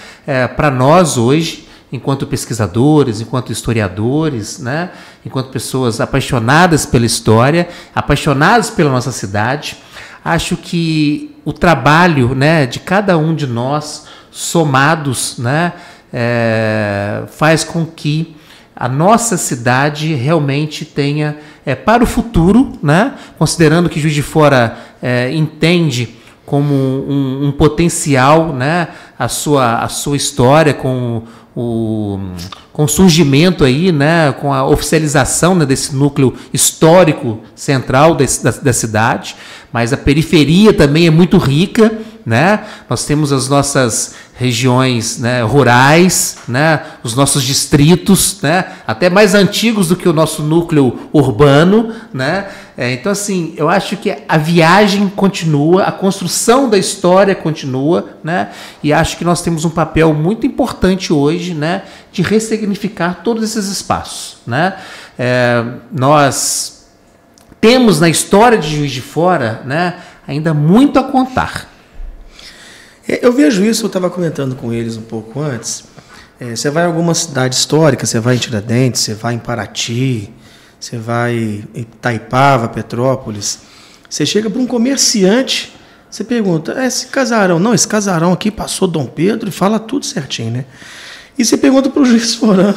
para nós hoje, enquanto pesquisadores, enquanto historiadores, né? Enquanto pessoas apaixonadas pela história, apaixonadas pela nossa cidade. Acho que o trabalho, né, de cada um de nós, somados, né, faz com que a nossa cidade realmente tenha, para o futuro, né, considerando que Juiz de Fora entende como um potencial, né? A sua história com o surgimento aí, né? Com a oficialização, né? Desse núcleo histórico central da cidade, mas a periferia também é muito rica, né? Nós temos as nossas regiões, né, rurais, né, os nossos distritos, né, até mais antigos do que o nosso núcleo urbano, né? Então, assim, eu acho que a viagem continua, a construção da história continua, né? E acho que nós temos um papel muito importante hoje, né, de ressignificar todos esses espaços, né? Nós temos na história de Juiz de Fora, né, ainda muito a contar. Eu vejo isso, eu estava comentando com eles um pouco antes. Você vai em alguma cidade histórica, você vai em Tiradentes, você vai em Paraty, você vai em Itaipava, Petrópolis. Você chega para um comerciante, você pergunta, esse casarão? Não, esse casarão aqui passou Dom Pedro e fala tudo certinho, né? E você pergunta para o Juiz de Fora,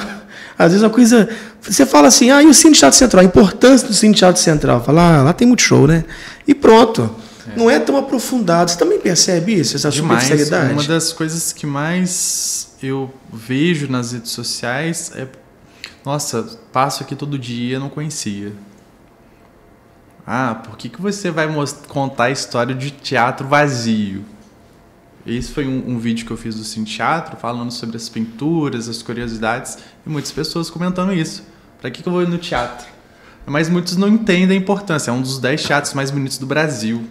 às vezes uma coisa... Você fala assim, e o Cine Teatro Central, a importância do Cine Teatro Central. Fala, lá tem muito show, né? E pronto. Não é tão aprofundado. Você também percebe isso, essa superficialidade? Uma das coisas que mais eu vejo nas redes sociais é... Nossa, passo aqui todo dia, não conhecia. Por que você vai contar a história de teatro vazio? Esse foi um vídeo que eu fiz do Cine Teatro, falando sobre as pinturas, as curiosidades, e muitas pessoas comentando isso. Para que eu vou ir no teatro? Mas muitos não entendem a importância. É um dos 10 teatros mais bonitos do Brasil.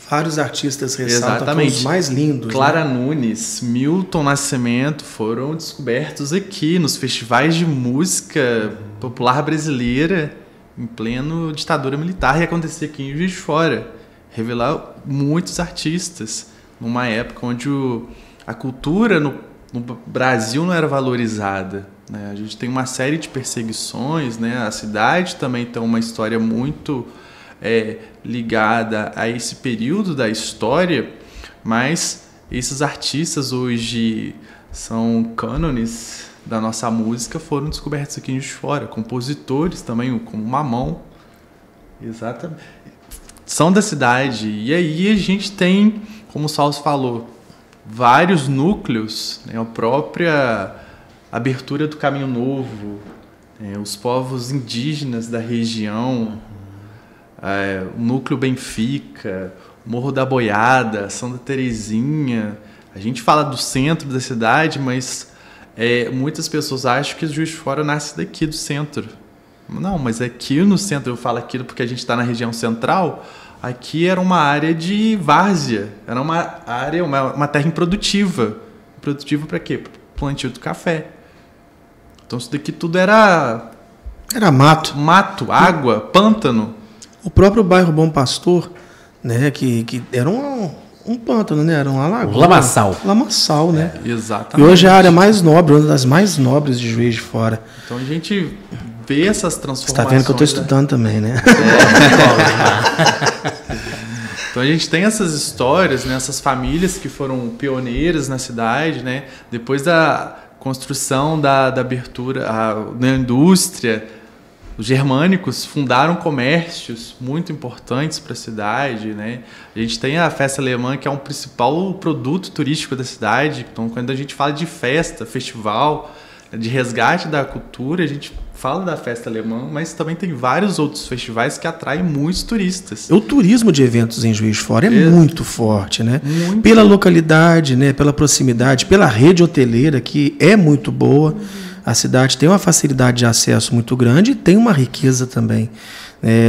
Vários artistas ressaltam os mais lindos. Clara Nunes, Milton Nascimento foram descobertos aqui nos festivais de música popular brasileira em pleno ditadura militar, e acontecia aqui em Juiz de Fora. Revelar muitos artistas numa época onde a cultura no Brasil não era valorizada, né? A gente tem uma série de perseguições, né? A cidade também tem uma história muito... ligada a esse período da história, mas esses artistas hoje são cânones da nossa música, foram descobertos aqui em Juiz de Fora. Compositores também, como Mamão, exatamente, são da cidade. E aí a gente tem, como o Salso falou, vários núcleos, né? A própria abertura do Caminho Novo, os povos indígenas da região, o Núcleo Benfica, Morro da Boiada, Santa Terezinha. A gente fala do centro da cidade, mas muitas pessoas acham que o Juiz de Fora nasce daqui do centro. Não, mas aqui no centro, eu falo aquilo porque a gente está na região central, aqui era uma área de várzea, era uma área, uma terra improdutiva. Produtiva para quê? Para o plantio do café. Então isso daqui tudo era mato. Mato, água, pântano. O próprio bairro Bom Pastor, né, que era um pântano, né, era uma lagoa. Lamaçal, né? Exatamente. E hoje é a área mais nobre, uma das mais nobres de Juiz de Fora. Então a gente vê essas transformações. Você está vendo que eu estou estudando também, né? Então a gente tem essas histórias, né, essas famílias que foram pioneiras na cidade, né? Depois da construção da abertura da indústria, os germânicos fundaram comércios muito importantes para a cidade, né? A gente tem a festa alemã, que é um principal produto turístico da cidade. Então, quando a gente fala de festa, festival, de resgate da cultura, a gente fala da festa alemã, mas também tem vários outros festivais que atraem muitos turistas. O turismo de eventos em Juiz de Fora é muito forte, né? Muito. Pela localidade, né? Pela proximidade, pela rede hoteleira, que é muito boa. A cidade tem uma facilidade de acesso muito grande e tem uma riqueza também.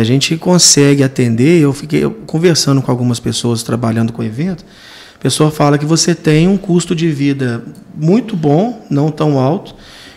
A gente consegue atender. Eu fiquei conversando com algumas pessoas trabalhando com o evento. A pessoa fala que você tem um custo de vida muito bom, não tão alto,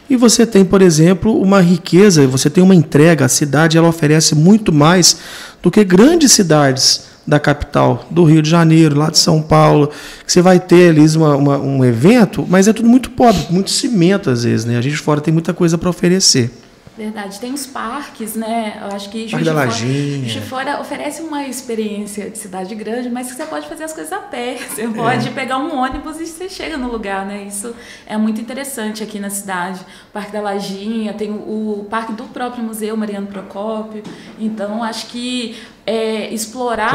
e você tem, por exemplo, uma riqueza, você tem uma entrega. A cidade ela oferece muito mais do que grandes cidades da capital, do Rio de Janeiro, lá de São Paulo, que você vai ter ali um evento, mas é tudo muito pobre, muito cimento às vezes, né? A gente de fora tem muita coisa para oferecer. Verdade, tem os parques, né? Eu acho que Parque da Lajinha. Juiz de Fora oferece uma experiência de cidade grande, mas que você pode fazer as coisas a pé. Você pode pegar um ônibus e você chega no lugar, né? Isso é muito interessante aqui na cidade. O Parque da Lajinha, tem o parque do próprio Museu Mariano Procópio. Então, acho que explorar...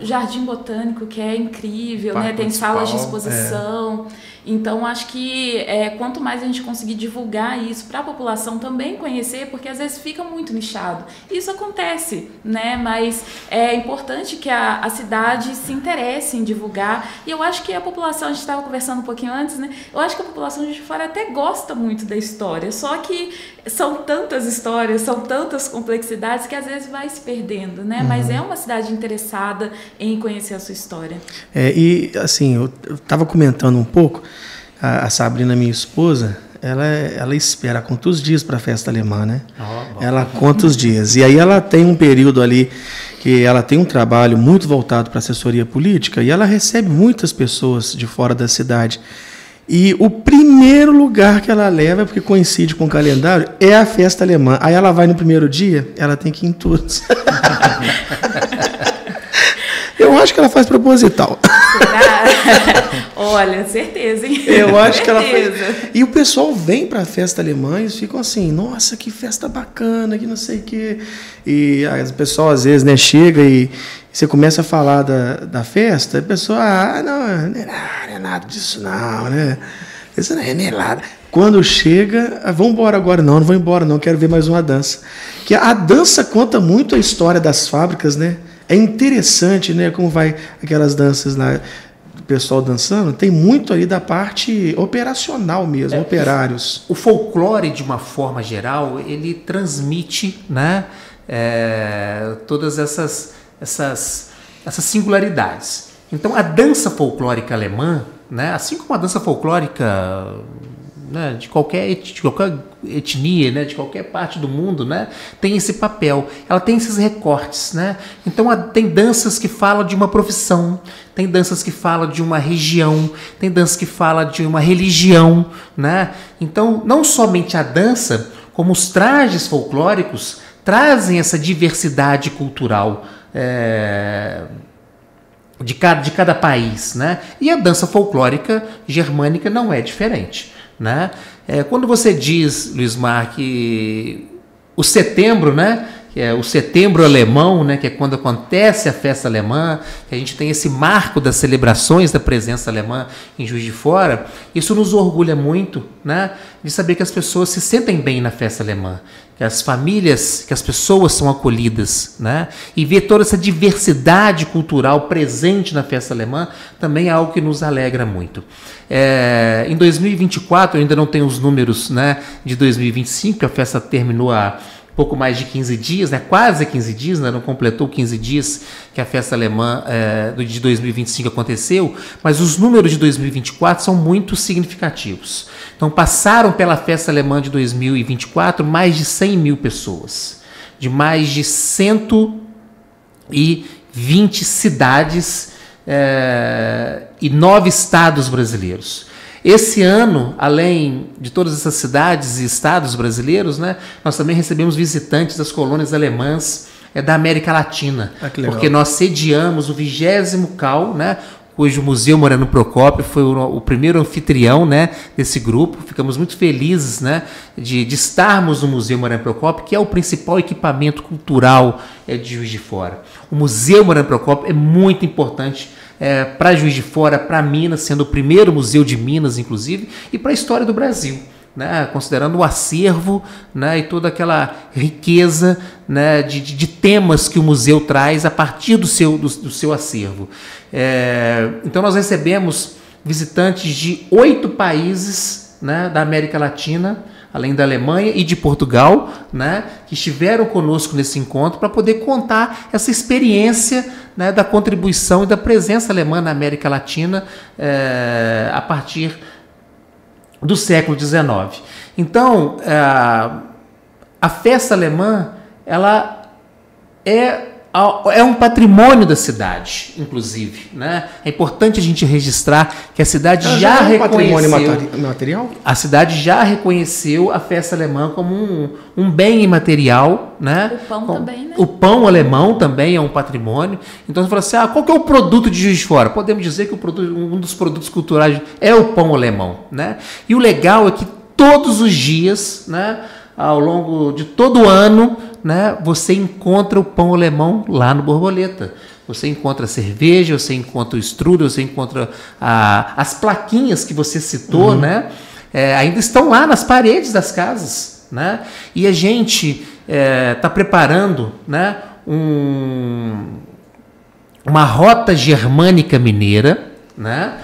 Jardim Botânico, que é incrível, né? Tem salas de exposição... Então, acho que quanto mais a gente conseguir divulgar isso para a população também conhecer, porque às vezes fica muito nichado. Isso acontece, né? Mas é importante que a cidade se interesse em divulgar. E eu acho que a população, a gente estava conversando um pouquinho antes, né? Eu acho que a população de fora até gosta muito da história, só que são tantas histórias, são tantas complexidades que às vezes vai se perdendo, né? Mas é uma cidade interessada em conhecer a sua história. E assim, eu estava comentando um pouco, a Sabrina, minha esposa, ela espera quantos dias para a festa alemã, né? Ela conta os dias. E aí ela tem um período ali que ela tem um trabalho muito voltado para assessoria política e ela recebe muitas pessoas de fora da cidade. E o primeiro lugar que ela leva, porque coincide com o calendário, é a festa alemã. Aí ela vai no primeiro dia, ela tem que ir em todos. Eu acho que ela faz proposital. Olha, certeza, hein? Eu acho que ela faz. E o pessoal vem para a festa alemã e ficam assim, nossa, que festa bacana, que não sei o quê. E o pessoal às vezes, né, chega e você começa a falar da festa, a pessoa, não é nada disso não, né? Isso não é nada. Quando chega, vamos embora agora, não vou embora não, quero ver mais uma dança. Que a dança conta muito a história das fábricas, né? É interessante, né, como vai aquelas danças lá, do pessoal dançando, tem muito ali da parte operacional mesmo, operários. O folclore, de uma forma geral, ele transmite, né, todas essas singularidades. Então, a dança folclórica alemã, né, assim como a dança folclórica, né, de qualquer etnia, né, de qualquer parte do mundo, né, tem esse papel. Ela tem esses recortes, né? Então tem danças que falam de uma profissão, tem danças que falam de uma região, tem danças que falam de uma religião, né? Então não somente a dança, como os trajes folclóricos trazem essa diversidade cultural de cada país, né? E a dança folclórica germânica não é diferente, né? Quando você diz, Luizmar, que o setembro, né, que é o setembro alemão, né, que é quando acontece a festa alemã, que a gente tem esse marco das celebrações da presença alemã em Juiz de Fora, isso nos orgulha muito, né, de saber que as pessoas se sentem bem na festa alemã, que as famílias, que as pessoas são acolhidas, né, e ver toda essa diversidade cultural presente na festa alemã também é algo que nos alegra muito. Em 2024, eu ainda não tenho os números, né, de 2025, que a festa terminou há pouco mais de 15 dias, né, quase 15 dias, né, não completou 15 dias que a festa alemã de 2025 aconteceu, mas os números de 2024 são muito significativos. Então passaram pela festa alemã de 2024 mais de 100 mil pessoas, de mais de 120 cidades e 9 estados brasileiros. Esse ano, além de todas essas cidades e estados brasileiros, né, nós também recebemos visitantes das colônias alemãs da América Latina, porque nós sediamos o 20º CAL, né, hoje o Museu Mariano Procópio foi o primeiro anfitrião, né, desse grupo. Ficamos muito felizes, né, de estarmos no Museu Mariano Procópio, que é o principal equipamento cultural de Juiz de Fora. O Museu Mariano Procópio é muito importante para Juiz de Fora, para Minas, sendo o primeiro museu de Minas, inclusive, e para a história do Brasil, né, considerando o acervo, né, e toda aquela riqueza, né, de temas que o museu traz a partir do seu acervo. Então nós recebemos visitantes de 8 países, né, da América Latina, além da Alemanha e de Portugal, né, que estiveram conosco nesse encontro para poder contar essa experiência, né, da contribuição e da presença alemã na América Latina a partir do século XIX. Então, a festa alemã, ela é é um patrimônio da cidade, inclusive, né? É importante a gente registrar que a cidade já reconheceu... patrimônio material? A cidade já reconheceu a festa alemã como um bem imaterial, né? O pão também, né? O pão alemão também é um patrimônio. Então você fala assim, qual que é o produto de Juiz de Fora? Podemos dizer que um dos produtos culturais é o pão alemão, né? E o legal é que todos os dias, né, ao longo de todo o ano, né, você encontra o pão alemão lá no Borboleta. Você encontra cerveja, você encontra o strudel, você encontra as plaquinhas que você citou, né, ainda estão lá nas paredes das casas, né? E a gente está preparando, né, uma rota germânica mineira, né?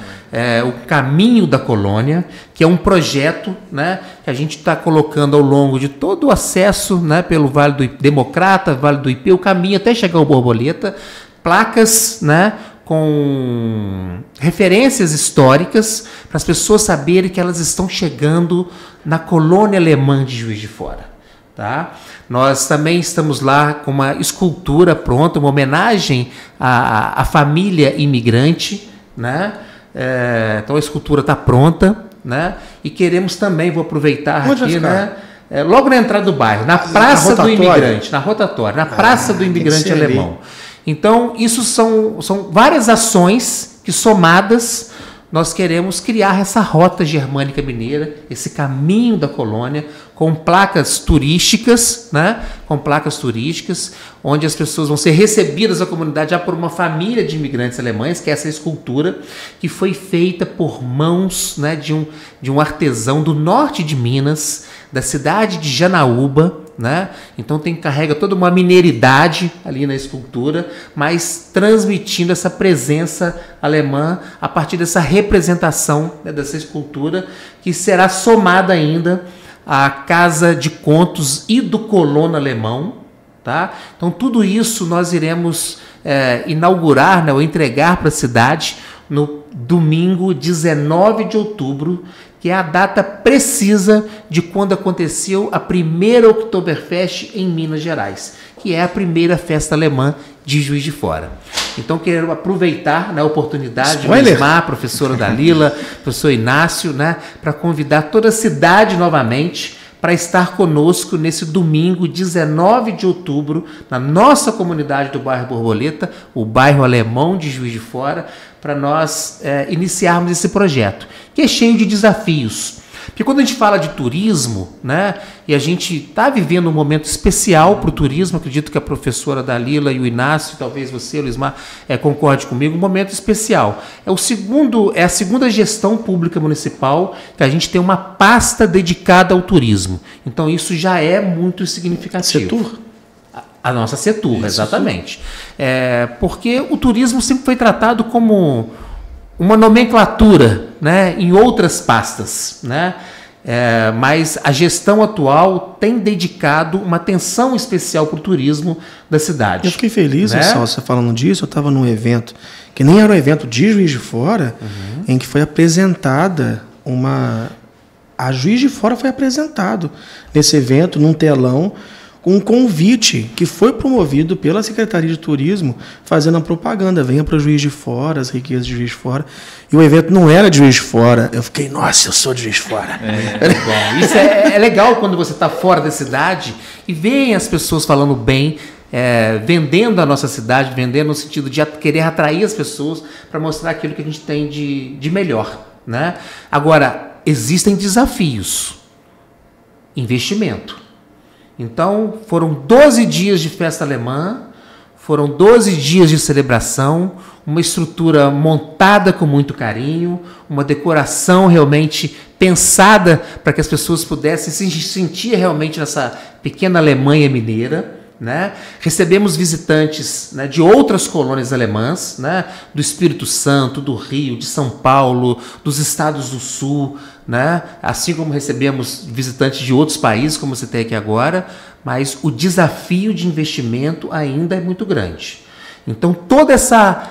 O Caminho da Colônia, que é um projeto, né, que a gente está colocando ao longo de todo o acesso, né, pelo Vale do Democrata, Vale do Ipê, o caminho até chegar ao Borboleta, placas, né, com referências históricas para as pessoas saberem que elas estão chegando na colônia alemã de Juiz de Fora. Tá? Nós também estamos lá com uma escultura pronta, uma homenagem à família imigrante, né? Então a escultura está pronta, né? E queremos também, vou aproveitar aqui, né? Logo na entrada do bairro, na Praça do Imigrante, na rotatória, na Praça do Imigrante Alemão. Então, isso são várias ações que, somadas, nós queremos criar essa rota germânica mineira, esse caminho da colônia, com placas turísticas, né? Com placas turísticas, onde as pessoas vão ser recebidas à comunidade já por uma família de imigrantes alemães, que é essa escultura que foi feita por mãos, né, de um artesão do norte de Minas, da cidade de Janaúba, né? Então carrega toda uma mineiridade ali na escultura, mas transmitindo essa presença alemã a partir dessa representação, né, dessa escultura, que será somada ainda à Casa de Contos e do Colono Alemão. Tá? Então tudo isso nós iremos inaugurar, né, ou entregar para a cidade no domingo 19 de outubro, que é a data precisa de quando aconteceu a primeira Oktoberfest em Minas Gerais, que é a primeira festa alemã de Juiz de Fora. Então, quero aproveitar, né, a oportunidade, a professora Dalila, professor Inácio, né, para convidar toda a cidade novamente para estar conosco nesse domingo, 19 de outubro, na nossa comunidade do bairro Borboleta, o bairro alemão de Juiz de Fora, para nós iniciarmos esse projeto, que é cheio de desafios. Porque quando a gente fala de turismo, né, e a gente está vivendo um momento especial para o turismo, acredito que a professora Dalila e o Inácio, talvez você, Luizmar, concorde comigo, um momento especial. É a segunda gestão pública municipal que a gente tem uma pasta dedicada ao turismo. Então isso já é muito significativo. Setur? A nossa Setur, exatamente. Porque o turismo sempre foi tratado como uma nomenclatura, né, em outras pastas, né? Mas a gestão atual tem dedicado uma atenção especial para o turismo da cidade. Eu fiquei feliz, né? Você falando disso. Eu estava num evento que nem era um evento de Juiz de Fora, em que foi apresentada a Juiz de Fora foi apresentado nesse evento, num telão, um convite que foi promovido pela Secretaria de Turismo, fazendo a propaganda, venha para o Juiz de Fora, as riquezas de Juiz de Fora. E o evento não era de Juiz de Fora. Eu fiquei, nossa, eu sou de Juiz de Fora. Bom, isso é legal quando você está fora da cidade e vê as pessoas falando bem, vendendo a nossa cidade, vendendo no sentido de querer atrair as pessoas para mostrar aquilo que a gente tem de melhor, né? Agora, existem desafios. Investimento. Então, foram 12 dias de festa alemã, foram 12 dias de celebração, uma estrutura montada com muito carinho, uma decoração realmente pensada para que as pessoas pudessem se sentir realmente nessa pequena Alemanha mineira, né? Recebemos visitantes, né, de outras colônias alemãs, né, do Espírito Santo, do Rio, de São Paulo, dos estados do Sul, né? Assim como recebemos visitantes de outros países, como você tem aqui agora, mas o desafio de investimento ainda é muito grande. Então, toda essa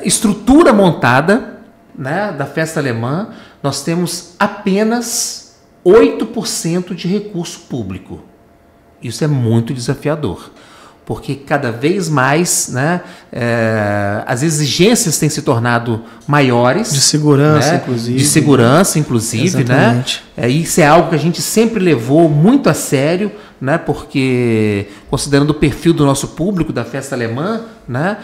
estrutura montada, né, da festa alemã, nós temos apenas 8% de recurso público. Isso é muito desafiador. porque cada vez mais, né, as exigências têm se tornado maiores. De segurança, né, inclusive. De segurança, inclusive, Exatamente. né? Isso é algo que a gente sempre levou muito a sério, né, porque, considerando o perfil do nosso público da festa alemã, né,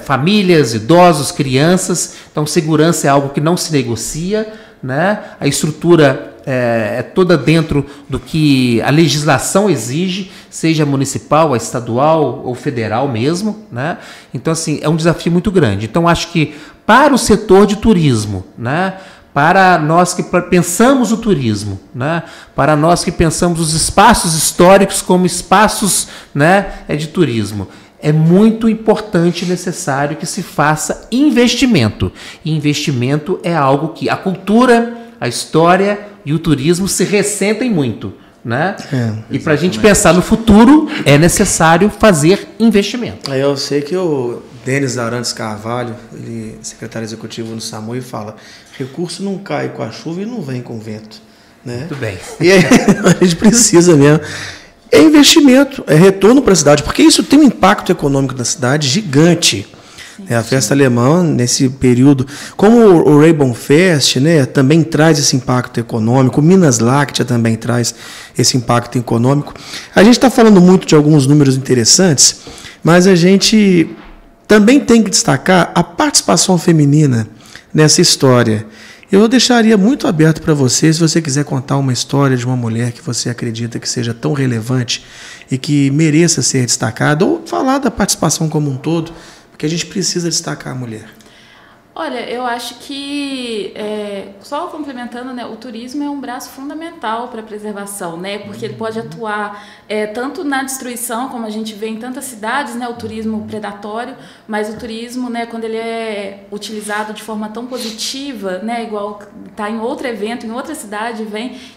famílias, idosos, crianças, então segurança é algo que não se negocia, né, a estrutura é toda dentro do que a legislação exige, seja municipal, estadual ou federal mesmo, né? Então, assim, é um desafio muito grande. Então, acho que para o setor de turismo, né, para nós que pensamos o turismo, né, para nós que pensamos os espaços históricos como espaços, né, de turismo, é muito importante e necessário que se faça investimento. E investimento é algo que a cultura, a história e o turismo se ressentem muito, né? E para a gente pensar no futuro, é necessário fazer investimento. Aí eu sei que o Denis Arantes Carvalho, ele é secretário executivo no SAMU, e fala: recurso não cai com a chuva e não vem com o vento, né? Muito bem. E aí, a gente precisa mesmo. É investimento, é retorno para a cidade, porque isso tem um impacto econômico na cidade gigante. A festa alemã, nesse período, como o Rainbow Fest, né, também traz esse impacto econômico, o Minas Láctea também traz esse impacto econômico. A gente está falando muito de alguns números interessantes, mas a gente também tem que destacar a participação feminina nessa história. Eu deixaria muito aberto para você, se você quiser contar uma história de uma mulher que você acredita que seja tão relevante e que mereça ser destacada, ou falar da participação como um todo, porque a gente precisa destacar a mulher. Olha, eu acho que, só complementando, né, o turismo é um braço fundamental para a preservação, né, porque ele pode atuar tanto na destruição, como a gente vê em tantas cidades, né, o turismo predatório, mas o turismo, né, quando ele é utilizado de forma tão positiva, né, igual está em outro evento, em outra cidade,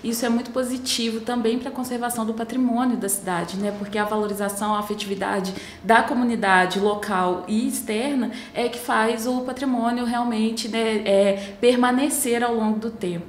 isso é muito positivo também para a conservação do patrimônio da cidade, né, porque a valorização, a afetividade da comunidade local e externa é que faz o patrimônio realmente, né, permanecer ao longo do tempo.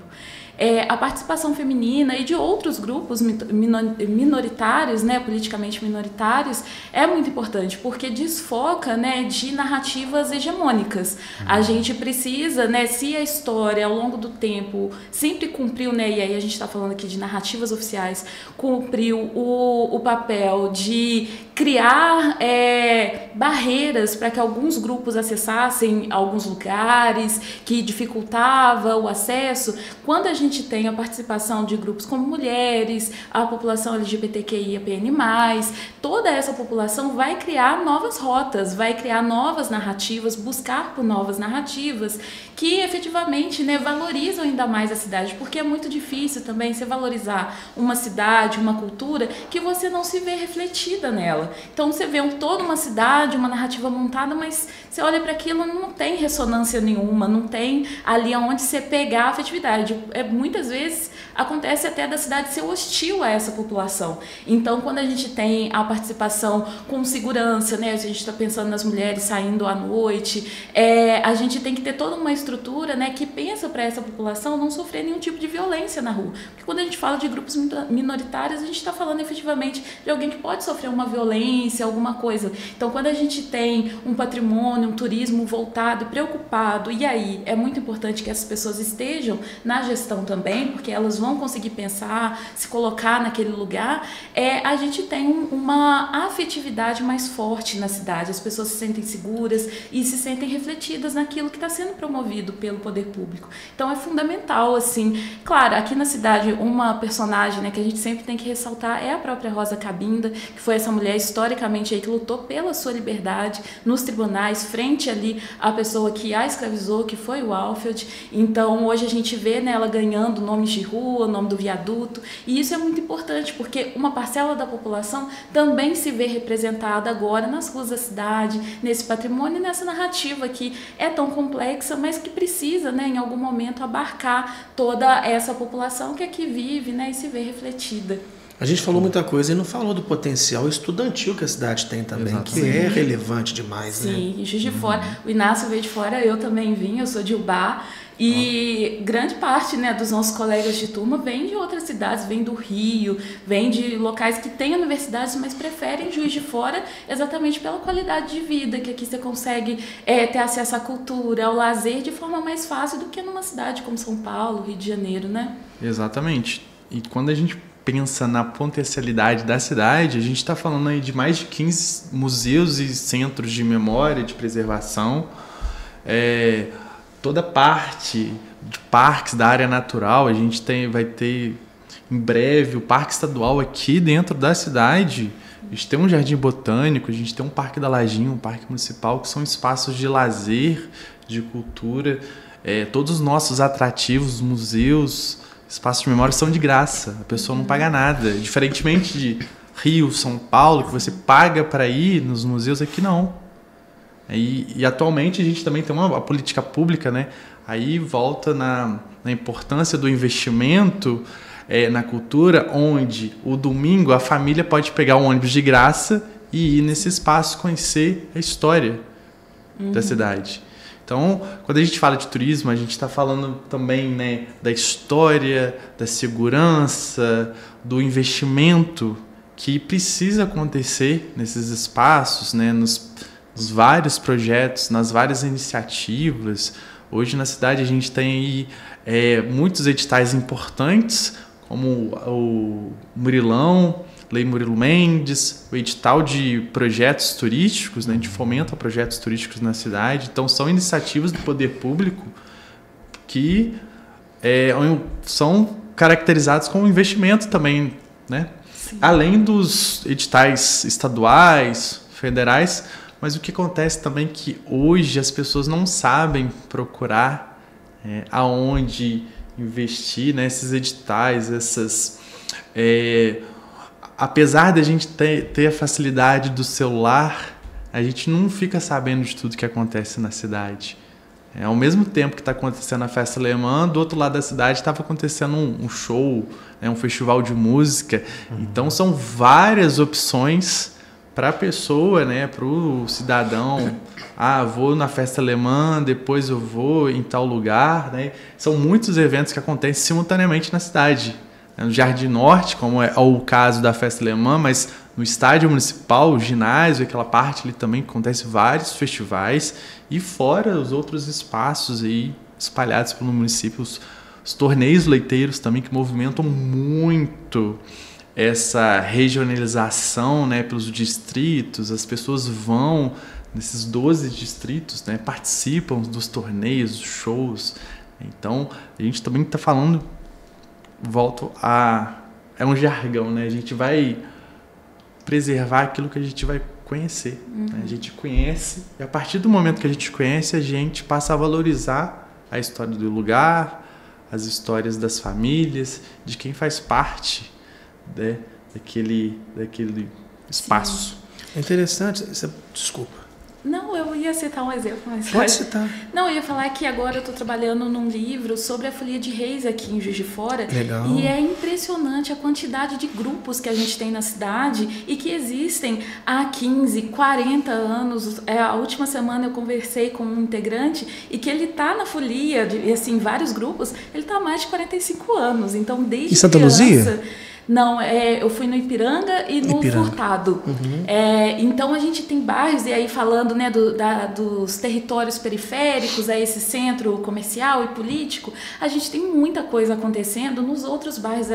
A participação feminina e de outros grupos minoritários, né, politicamente minoritários, é muito importante, porque desfoca, né, de narrativas hegemônicas. A gente precisa, né, se a história ao longo do tempo sempre cumpriu, né, e aí a gente está falando aqui de narrativas oficiais, cumpriu o papel de criar barreiras para que alguns grupos acessassem alguns lugares, que dificultava o acesso. Quando a gente tem a participação de grupos como mulheres, a população LGBTQIAPN+, toda essa população vai criar novas rotas, vai criar novas narrativas, buscar por novas narrativas que efetivamente, né, valorizam ainda mais a cidade, porque é muito difícil também você valorizar uma cidade, uma cultura que você não se vê refletida nela. Então você vê toda uma cidade, uma narrativa montada, mas você olha para aquilo, não tem ressonância nenhuma, não tem ali onde você pegar a afetividade. Muitas vezes acontece até da cidade ser hostil a essa população. Então, quando a gente tem a participação com segurança, né, a gente está pensando nas mulheres saindo à noite, a gente tem que ter toda uma estrutura, né, que pensa para essa população não sofrer nenhum tipo de violência na rua. Porque quando a gente fala de grupos minoritários, a gente está falando efetivamente de alguém que pode sofrer uma violência, alguma coisa. Então, quando a gente tem um patrimônio, um turismo voltado e preocupado, e aí é muito importante que essas pessoas estejam na gestão também, porque elas vão conseguir pensar, se colocar naquele lugar, a gente tem uma afetividade mais forte na cidade. As pessoas se sentem seguras e se sentem refletidas naquilo que está sendo promovido pelo poder público. Então é fundamental, assim. Claro, aqui na cidade, uma personagem, né, que a gente sempre tem que ressaltar é a própria Rosa Cabinda, que foi essa mulher historicamente aí que lutou pela sua liberdade nos tribunais, frente ali à pessoa que a escravizou, que foi o Alfred. Então hoje a gente vê, né, ela ganhando nomes de rua, nome do viaduto, e isso é muito importante, porque uma parcela da população também se vê representada agora nas ruas da cidade, nesse patrimônio e nessa narrativa que é tão complexa, mas que precisa, né, em algum momento abarcar toda essa população que aqui vive, né, e se vê refletida. A gente falou muita coisa e não falou do potencial estudantil que a cidade tem também, exatamente, que é relevante demais, sim, né? Sim, e Juiz de Fora. O Inácio veio de fora, eu também vim, eu sou de Ubá. E grande parte, né, dos nossos colegas de turma vem de outras cidades, vem do Rio, vem de locais que têm universidades, mas preferem Juiz de Fora exatamente pela qualidade de vida, que aqui você consegue ter acesso à cultura, ao lazer de forma mais fácil do que numa cidade como São Paulo, Rio de Janeiro, né? Exatamente. E quando a gente pensa na potencialidade da cidade, a gente está falando aí de mais de 15 museus e centros de memória, de preservação, toda parte de parques da área natural. A gente vai ter em breve o Parque Estadual aqui dentro da cidade. A gente tem um jardim botânico, a gente tem um Parque da Lajinha, um parque municipal, que são espaços de lazer, de cultura. Todos os nossos atrativos, museus, espaços de memória são de graça, a pessoa não paga nada. Diferentemente de Rio, São Paulo, que você paga para ir nos museus, aqui não. E atualmente a gente também tem uma política pública, né? Aí volta na importância do investimento na cultura, onde o domingo a família pode pegar um ônibus de graça e ir nesse espaço conhecer a história da cidade. Então, quando a gente fala de turismo, a gente está falando também, né, da história, da segurança, do investimento que precisa acontecer nesses espaços, né, nos vários projetos, nas várias iniciativas. Hoje na cidade a gente tem aí, muitos editais importantes, como o Murilão, Lei Murilo Mendes, o edital de projetos turísticos, né, de fomento a projetos turísticos na cidade. Então são iniciativas do poder público que são caracterizados como investimento também, né? Além dos editais estaduais, federais. Mas o que acontece também é que hoje as pessoas não sabem procurar aonde investir, né, esses editais, apesar de a gente ter a facilidade do celular, a gente não fica sabendo de tudo que acontece na cidade. Ao mesmo tempo que está acontecendo a festa alemã, do outro lado da cidade estava acontecendo um show, né, um festival de música. Então são várias opções para a pessoa, né, para o cidadão. Vou na festa alemã, depois eu vou em tal lugar, né? São muitos eventos que acontecem simultaneamente na cidade. No Jardim Norte, como é o caso da festa alemã, mas no estádio municipal, o ginásio, aquela parte ali também acontece vários festivais, e fora os outros espaços aí espalhados pelo município, os torneios leiteiros também, que movimentam muito essa regionalização, né, pelos distritos. As pessoas vão nesses 12 distritos, né, participam dos torneios, dos shows. Então, a gente também está falando, é um jargão, né? A gente vai preservar aquilo que a gente vai conhecer. Né? A gente conhece, e a partir do momento que a gente conhece, a gente passa a valorizar a história do lugar, as histórias das famílias, de quem faz parte, né, daquele espaço. É interessante. Desculpa. Não, eu ia citar um exemplo. Mas pode citar. Não, eu ia falar que agora eu estou trabalhando num livro sobre a Folia de Reis aqui em Juiz de Fora. Legal. E é impressionante a quantidade de grupos que a gente tem na cidade e que existem há 15, 40 anos. A última semana eu conversei com um integrante e que ele está na folia, assim, vários grupos, ele está há mais de 45 anos. Então, desde em Santa Luzia? Não, eu fui no Ipiranga e no Furtado. Então a gente tem bairros, e aí falando, né, dos territórios periféricos a esse centro comercial e político, a gente tem muita coisa acontecendo nos outros bairros.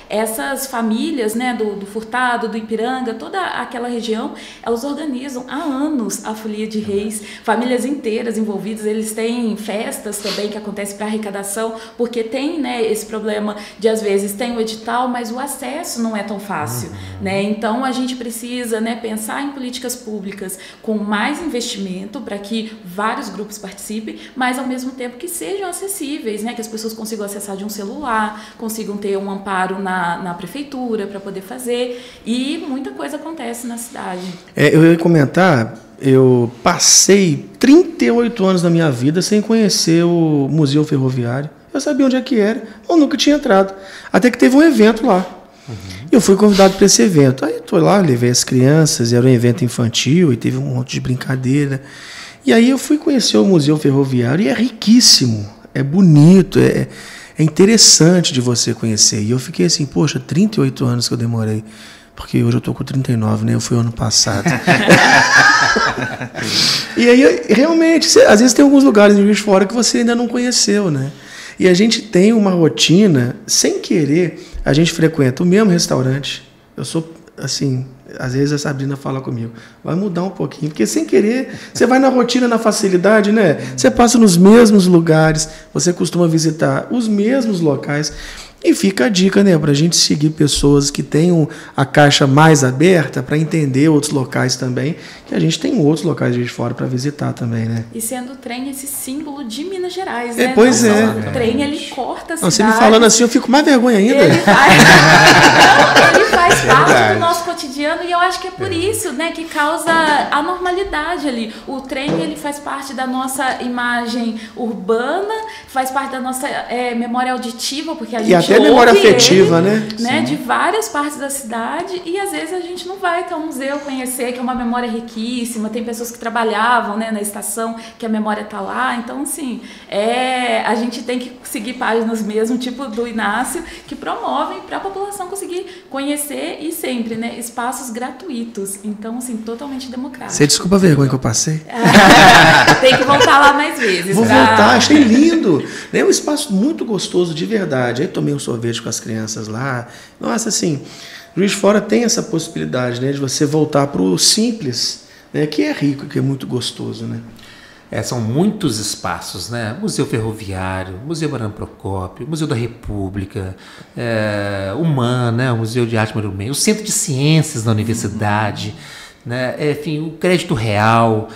Essas famílias, né, do Furtado, do Ipiranga, toda aquela região, elas organizam há anos a Folia de Reis, famílias inteiras envolvidas. Eles têm festas também que acontecem para arrecadação, porque tem, né, esse problema de às vezes tem o edital, mas o acesso não é tão fácil, né? Então a gente precisa, né, pensar em políticas públicas com mais investimento para que vários grupos participem, mas ao mesmo tempo que sejam acessíveis, né? Que as pessoas consigam acessar de um celular, consigam ter um amparo na prefeitura para poder fazer, e muita coisa acontece na cidade. Eu ia comentar, eu passei 38 anos da minha vida sem conhecer o Museu Ferroviário. Eu sabia onde é que era, eu nunca tinha entrado. Até que teve um evento lá. Eu fui convidado para esse evento. Aí estou lá, levei as crianças, era um evento infantil e teve um monte de brincadeira. E aí eu fui conhecer o Museu Ferroviário e é riquíssimo. é bonito, é interessante de você conhecer. E eu fiquei assim, poxa, 38 anos que eu demorei. Porque hoje eu tô com 39, né? Eu fui ano passado. E aí, realmente, às vezes tem alguns lugares em Juiz de Fora que você ainda não conheceu, né? E a gente tem uma rotina, sem querer, a gente frequenta o mesmo restaurante. Eu sou, assim, às vezes a Sabrina fala comigo, vai mudar um pouquinho, porque sem querer, você vai na rotina, na facilidade, né? Você passa nos mesmos lugares, você costuma visitar os mesmos locais. E fica a dica, né, para a gente seguir pessoas que tenham a caixa mais aberta para entender outros locais também, que a gente tem outros locais de fora para visitar também, né? E sendo o trem esse símbolo de Minas Gerais, né? Pois é. O trem, ele corta a cidade. Você me falando assim, eu fico mais vergonha ainda. Ele faz parte do nosso cotidiano e eu acho que é por isso, né, que causa a normalidade ali. O trem, ele faz parte da nossa imagem urbana, faz parte da nossa memória auditiva, porque a gente até memória afetiva, né? De várias partes da cidade, e às vezes a gente não vai até um museu conhecer, que é uma memória riquíssima, tem pessoas que trabalhavam, né, na estação, que a memória tá lá, então assim, a gente tem que seguir páginas mesmo, tipo do Inácio, que promovem para a população conseguir conhecer e sempre, né, espaços gratuitos, então assim, totalmente democrático. Você desculpa a vergonha que eu passei? Tem que voltar lá mais vezes. Vou voltar, achei lindo. É um espaço muito gostoso, de verdade. Aí tomei um sorvete com as crianças lá. Nossa, assim, Juiz de Fora tem essa possibilidade, né, de você voltar para o simples, né, que é rico, que é muito gostoso, né? São muitos espaços, né? Museu Ferroviário, Museu Barão Procópio, Museu da República, o MAN, né? O Museu de Arte Maria do Meio, o Centro de Ciências da Universidade, né? Enfim, o Crédito Real,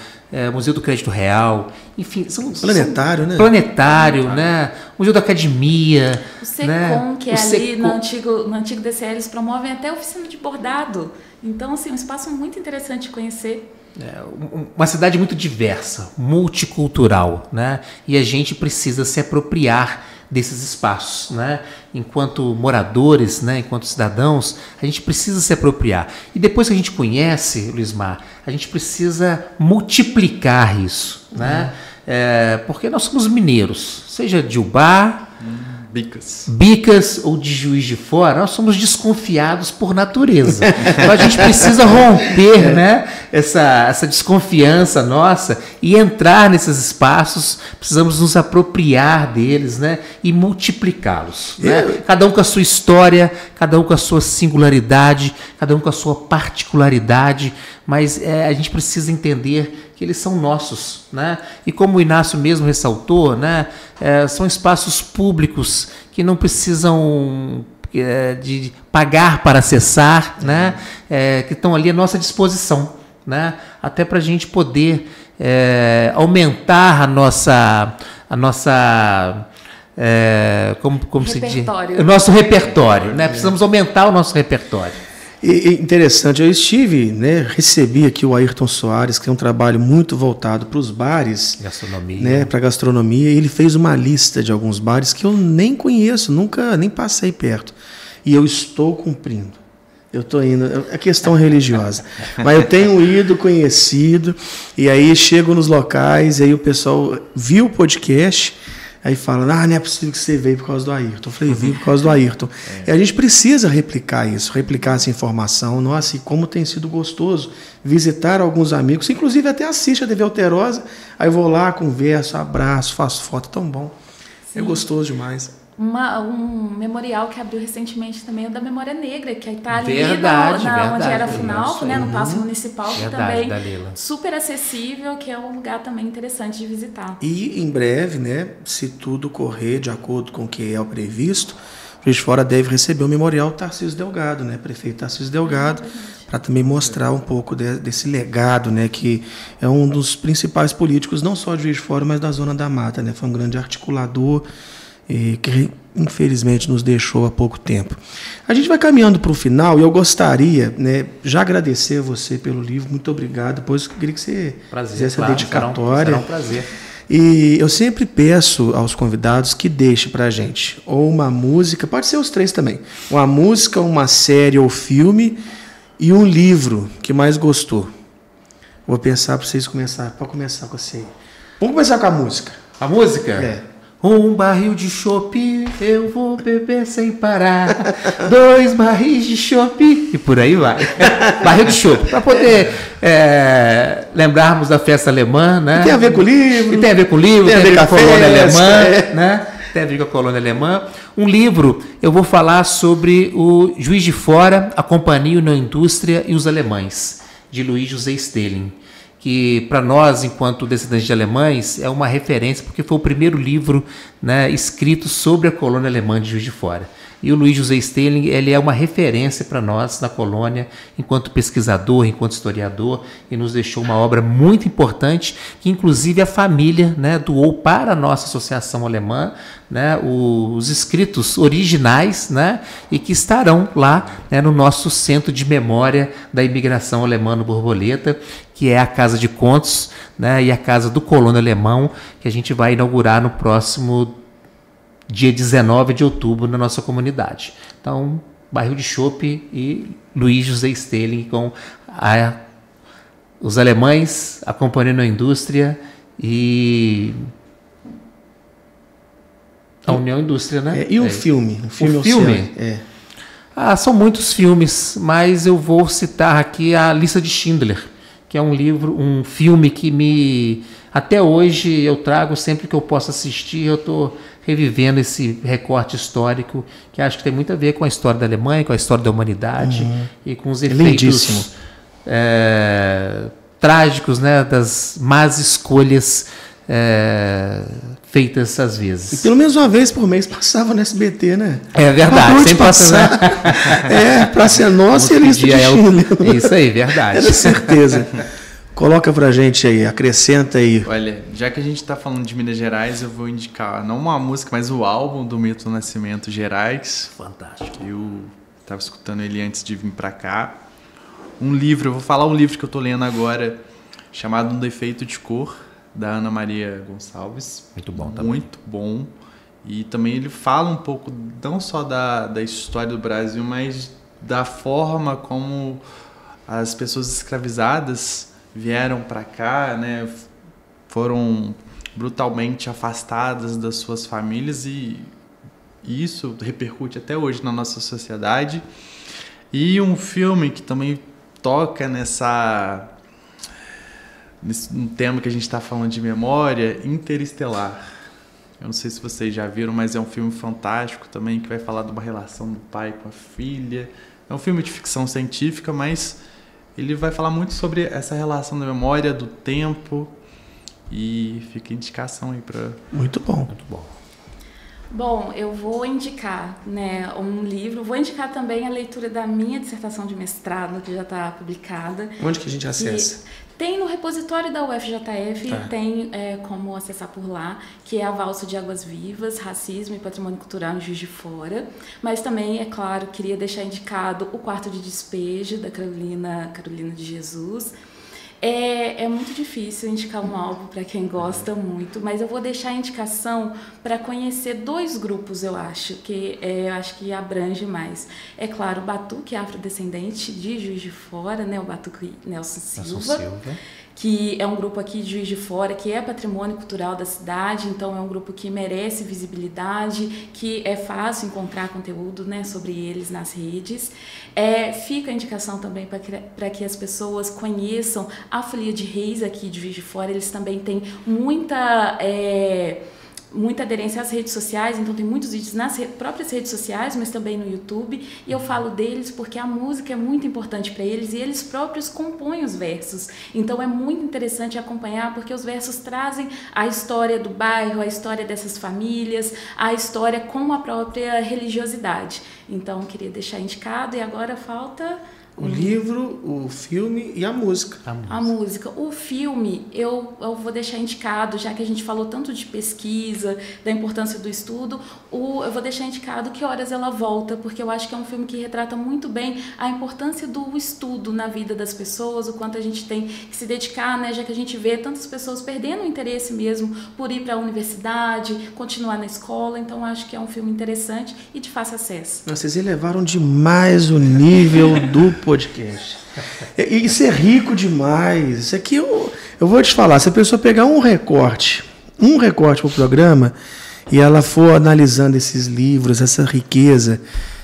Museu do Crédito Real, enfim, Planetário, né? Planetário, né? Museu da Academia. O SECOM, né? que é ali no antigo DCE, eles promovem até oficina de bordado. Então, assim, um espaço muito interessante de conhecer. Uma cidade muito diversa, multicultural, né? E a gente precisa se apropriar desses espaços, né? Enquanto moradores, né? Enquanto cidadãos, a gente precisa se apropriar. E depois que a gente conhece, Luizmar, a gente precisa multiplicar isso, né? Porque nós somos mineiros, seja de Ubá, Bicas ou de Juiz de Fora, nós somos desconfiados por natureza. Então a gente precisa romper, né, essa desconfiança nossa e entrar nesses espaços, precisamos nos apropriar deles, né, e multiplicá-los. Né? Cada um com a sua história, cada um com a sua singularidade, cada um com a sua particularidade, mas a gente precisa entender que eles são nossos, né? E como o Inácio mesmo ressaltou, né, são espaços públicos que não precisam de pagar para acessar, né? Que estão ali à nossa disposição, né? Até para a gente poder aumentar a nossa como se diz? O nosso repertório, né? Precisamos aumentar o nosso repertório. E interessante, eu estive, né, recebi aqui o Ayrton Soares, que tem um trabalho muito voltado para os bares, gastronomia, né, para gastronomia, e ele fez uma lista de alguns bares que eu nem conheço, nunca nem passei perto, e eu estou cumprindo. Eu estou indo, é questão religiosa, mas eu tenho ido, conhecido, e aí chego nos locais, e aí o pessoal viu o podcast, aí fala, não é possível que você veio por causa do Ayrton. Eu falei, vim por causa do Ayrton. E a gente precisa replicar isso, replicar essa informação. Nossa, e como tem sido gostoso visitar alguns amigos, inclusive até assiste a TV Alterosa, aí vou lá, converso, abraço, faço foto, tão bom. Sim. É gostoso demais. Um memorial que abriu recentemente também é o da Memória Negra, que está ali verdade, onde era a FUNALF, né, no Paço Municipal, que também Dalila. Super acessível, que é um lugar também interessante de visitar. E em breve, né, se tudo correr de acordo com o que é o previsto, Juiz de Fora deve receber o memorial Tarcísio Delgado, né, prefeito Tarcísio Delgado, para também mostrar um pouco desse legado, né, que é um dos principais políticos, não só de Juiz de Fora, mas da Zona da Mata, né, foi um grande articulador, e que infelizmente nos deixou há pouco tempo. A gente vai caminhando para o final e eu gostaria, né, já agradecer a você pelo livro, muito obrigado, depois eu queria que você fizesse a dedicatória. Será um prazer. E eu sempre peço aos convidados que deixem para a gente ou uma música, pode ser os três também, uma música, uma série ou filme e um livro que mais gostou. Vou pensar para vocês começar, pode começar com você aí. Vamos começar com a música. A música? É. Um barril de chopp, eu vou beber sem parar. 2 barris de chopp e por aí vai. Barril de chopp, para poder lembrarmos da festa alemã, né? E tem a ver com o livro. E tem a ver com o livro, tem a ver com a colônia alemã, é. né? Tem a ver com a colônia alemã. Um livro, eu vou falar sobre o Juiz de Fora, a Companhia na Indústria e os Alemães, de Louis José Stalin, que para nós, enquanto descendentes de alemães, é uma referência, porque foi o primeiro livro, né, escrito sobre a colônia alemã de Juiz de Fora. E o Louis José Stalin, ele é uma referência para nós na colônia, enquanto pesquisador, enquanto historiador, e nos deixou uma obra muito importante, que inclusive a família, né, doou para a nossa associação alemã, né, os escritos originais, né, e que estarão lá, né, no nosso centro de memória da imigração alemã no Borboleta, que é a Casa de Contos, né, e a Casa do Colono Alemão, que a gente vai inaugurar no próximo dia 19 de outubro na nossa comunidade. Então, barril de chopp e Louis José Stalin com os alemães, a Companhia na Indústria e a União Indústria, né? E o filme? O filme? São muitos filmes, mas eu vou citar aqui a Lista de Schindler, que é um filme que até hoje eu trago sempre que eu posso assistir. Eu estou revivendo esse recorte histórico, que acho que tem muito a ver com a história da Alemanha, com a história da humanidade, e com os efeitos trágicos, né, das más escolhas feitas às vezes. E pelo menos uma vez por mês passava no SBT, né? É verdade, sempre passar. Praça é Nossa e a Lista de Schindler. É isso aí, verdade. Era certeza. Coloca pra gente aí, acrescenta aí. Olha, já que a gente tá falando de Minas Gerais, eu vou indicar não uma música, mas o álbum do Milton Nascimento, Gerais. Fantástico. Eu tava escutando ele antes de vir pra cá. Um livro, eu vou falar um livro que eu tô lendo agora, chamado Um Defeito de Cor, da Ana Maria Gonçalves. Muito bom também. Muito bom. E também ele fala um pouco, não só da história do Brasil, mas da forma como as pessoas escravizadas vieram para cá, né, foram brutalmente afastadas das suas famílias e isso repercute até hoje na nossa sociedade. E um filme que também toca nesse tema que a gente está falando de memória, Interestelar. Eu não sei se vocês já viram, mas é um filme fantástico também, que vai falar de uma relação do pai com a filha. É um filme de ficção científica, mas ele vai falar muito sobre essa relação da memória, do tempo, e fica indicação aí para... Muito bom. Muito bom. Bom, eu vou indicar, né, um livro, vou indicar também a leitura da minha dissertação de mestrado, que já está publicada. Onde que a gente acessa? Tem no repositório da UFJF, tem como acessar por lá, que é a Valsa de Águas Vivas, Racismo e Patrimônio Cultural em Juiz de Fora. Mas também, é claro, queria deixar indicado O Quarto de Despejo, da Carolina de Jesus. É muito difícil indicar um álbum para quem gosta muito, mas eu vou deixar a indicação para conhecer 2 grupos, eu acho que abrange mais. É claro, o Batuque Afrodescendente de Juiz de Fora, né, o Batuque Nelson Silva, que é um grupo aqui de Juiz de Fora, que é patrimônio cultural da cidade, então é um grupo que merece visibilidade, que é fácil encontrar conteúdo, né, sobre eles nas redes. Fica a indicação também para que as pessoas conheçam a Folia de Reis aqui de Juiz de Fora. Eles também têm muita aderência às redes sociais, então tem muitos vídeos nas próprias redes sociais, mas também no YouTube, e eu falo deles porque a música é muito importante para eles e eles próprios compõem os versos, então é muito interessante acompanhar porque os versos trazem a história do bairro, a história dessas famílias, a história com a própria religiosidade. Então eu queria deixar indicado e agora falta... O livro, o filme e a música. A música. O filme, eu vou deixar indicado, já que a gente falou tanto de pesquisa, da importância do estudo, eu vou deixar indicado Que Horas Ela Volta, porque eu acho que é um filme que retrata muito bem a importância do estudo na vida das pessoas, o quanto a gente tem que se dedicar, né, já que a gente vê tantas pessoas perdendo o interesse mesmo por ir para a universidade, continuar na escola, então acho que é um filme interessante e de fácil acesso. Vocês elevaram demais o nível do podcast. Isso é rico demais. Isso aqui eu vou te falar, se a pessoa pegar um recorte para o programa, e ela for analisando esses livros, essa riqueza,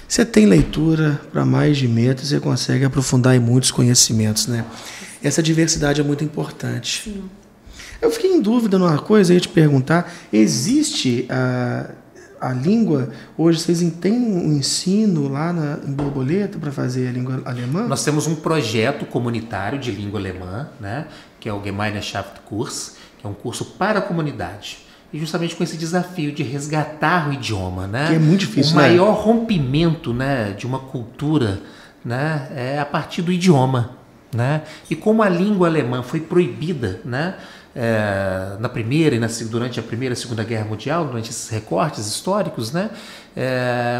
você tem leitura para mais de metros, você consegue aprofundar em muitos conhecimentos, né? Essa diversidade é muito importante. Sim. Eu fiquei em dúvida numa coisa, eu ia te perguntar, existe a língua, hoje vocês têm um ensino lá em Borboleta para fazer a língua alemã? Nós temos um projeto comunitário de língua alemã, né, que é o Gemeinschaftskurs, que é um curso para a comunidade. E justamente com esse desafio de resgatar o idioma, né? Que é muito difícil, o maior rompimento, né, de uma cultura, né, é a partir do idioma, né? E como a língua alemã foi proibida, né, na primeira e durante a Primeira e Segunda Guerra Mundial, durante esses recortes históricos, né,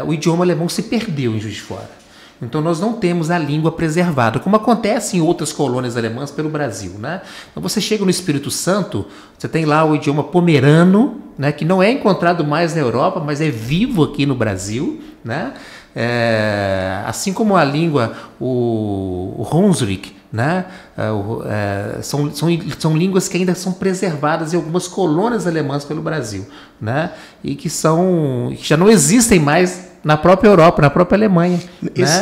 o idioma alemão se perdeu em Juiz de Fora. Então nós não temos a língua preservada, como acontece em outras colônias alemãs pelo Brasil, né? Então você chega no Espírito Santo, você tem lá o idioma pomerano, né, que não é encontrado mais na Europa, mas é vivo aqui no Brasil, né? Assim como a língua, o Hunsrück, né? São línguas que ainda são preservadas em algumas colônias alemãs pelo Brasil, né? E que já não existem mais na própria Europa, na própria Alemanha.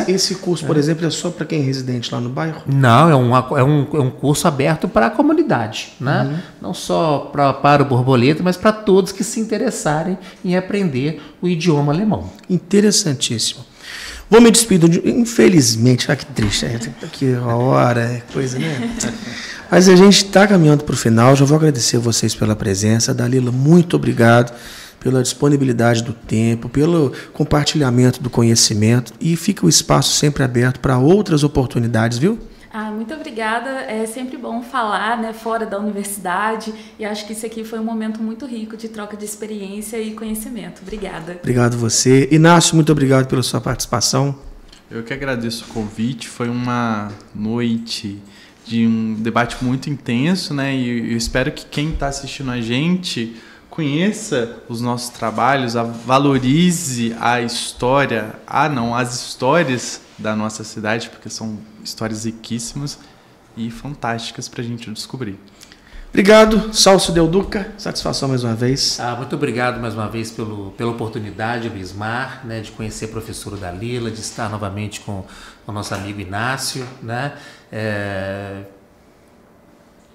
Esse curso, por exemplo, é só para quem é residente lá no bairro? Não, é um curso aberto para a comunidade, né? Não só para o Borboleta, mas para todos que se interessarem em aprender o idioma alemão. Interessantíssimo. Vou me despedir, infelizmente, que triste, que hora, coisa, né? Mas a gente está caminhando para o final, já vou agradecer a vocês pela presença. Dalila, muito obrigado pela disponibilidade do tempo, pelo compartilhamento do conhecimento, e fica o espaço sempre aberto para outras oportunidades, viu? Muito obrigada. É sempre bom falar, né, fora da universidade, e acho que isso aqui foi um momento muito rico de troca de experiência e conhecimento. Obrigada. Obrigado você. Inácio, muito obrigado pela sua participação. Eu que agradeço o convite. Foi uma noite de um debate muito intenso, né? E eu espero que quem está assistindo a gente conheça os nossos trabalhos, valorize a história, as histórias da nossa cidade, porque são histórias riquíssimas e fantásticas para a gente descobrir. Obrigado, Salso Del Duca, satisfação mais uma vez. Muito obrigado mais uma vez pela oportunidade, Luizmar, né, de conhecer a professora Dalila, de estar novamente com o nosso amigo Inácio, né,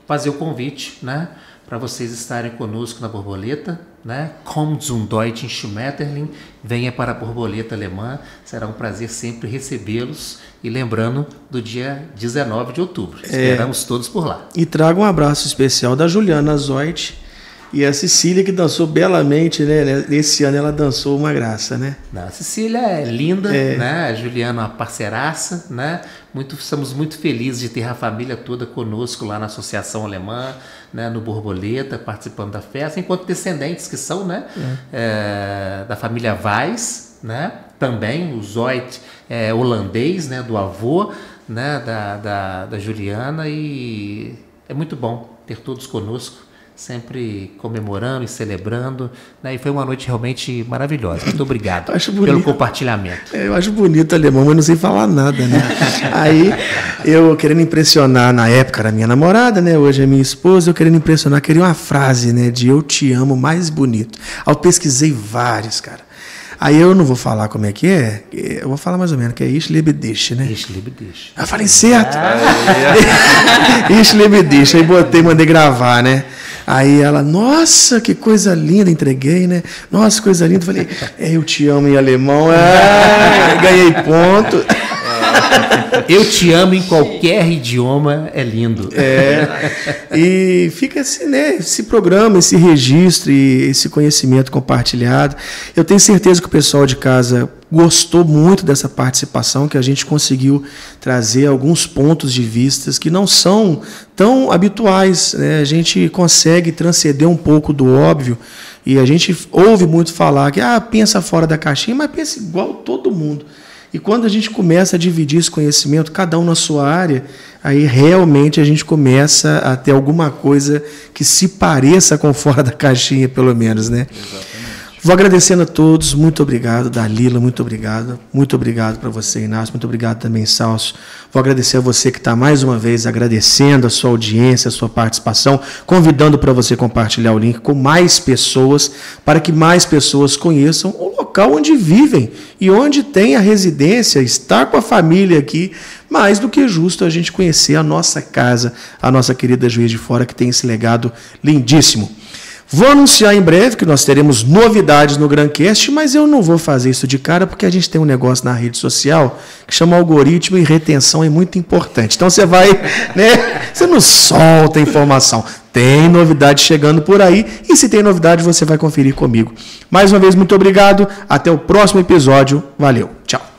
fazer o convite, né, para vocês estarem conosco na Borboleta, né? Kommt zum Deutschen Schmetterling, venha para a Borboleta Alemã, será um prazer sempre recebê-los, e lembrando do dia 19 de outubro, esperamos todos por lá. E trago um abraço especial da Juliana Zoit e a Cecília, que dançou belamente, né? Esse ano ela dançou uma graça, né? A Cecília é linda, né? A Juliana é uma parceiraça, né? Estamos muito felizes de ter a família toda conosco lá na Associação Alemã, né, no Borboleta, participando da festa, enquanto descendentes que são, né, da família Weiss, né, também o Zoit holandês, né, do avô, né, da Juliana, e é muito bom ter todos conosco, sempre comemorando e celebrando, né? E foi uma noite realmente maravilhosa. Muito obrigado pelo compartilhamento. Eu acho bonito alemão, mas não sei falar nada, né? Aí, eu querendo impressionar, na época era minha namorada, né? Hoje é minha esposa, eu querendo impressionar, queria uma frase, né, de eu te amo mais bonito. Aí eu pesquisei vários, cara. Aí eu não vou falar como é que é, eu vou falar mais ou menos, que é Ich liebe dich, né? Ich liebe dich. Eu falei certo. Ich liebe dich. Aí mandei gravar, né? Aí ela, nossa, que coisa linda, entreguei, né? Nossa, coisa linda. Falei, eu te amo em alemão. Ganhei ponto. Eu te amo em qualquer idioma, é lindo. E fica assim, né, esse programa, esse registro e esse conhecimento compartilhado. Eu tenho certeza que o pessoal de casa gostou muito dessa participação, que a gente conseguiu trazer alguns pontos de vista que não são tão habituais, né? A gente consegue transcender um pouco do óbvio, e a gente ouve muito falar que pensa fora da caixinha, mas pensa igual todo mundo. E quando a gente começa a dividir esse conhecimento, cada um na sua área, aí realmente a gente começa a ter alguma coisa que se pareça com fora da caixinha, pelo menos, né? Exatamente. Vou agradecendo a todos, muito obrigado, Dalila, muito obrigado para você, Inácio, muito obrigado também, Salso. Vou agradecer a você que está mais uma vez agradecendo a sua audiência, a sua participação, convidando para você compartilhar o link com mais pessoas, para que mais pessoas conheçam o local onde vivem e onde tem a residência, estar com a família aqui. Mais do que justo a gente conhecer a nossa casa, a nossa querida Juiz de Fora, que tem esse legado lindíssimo. Vou anunciar em breve que nós teremos novidades no Grancast, mas eu não vou fazer isso de cara porque a gente tem um negócio na rede social que chama algoritmo e retenção é muito importante. Então você vai, né? Você não solta a informação. Tem novidade chegando por aí e se tem novidade você vai conferir comigo. Mais uma vez, muito obrigado. Até o próximo episódio. Valeu. Tchau.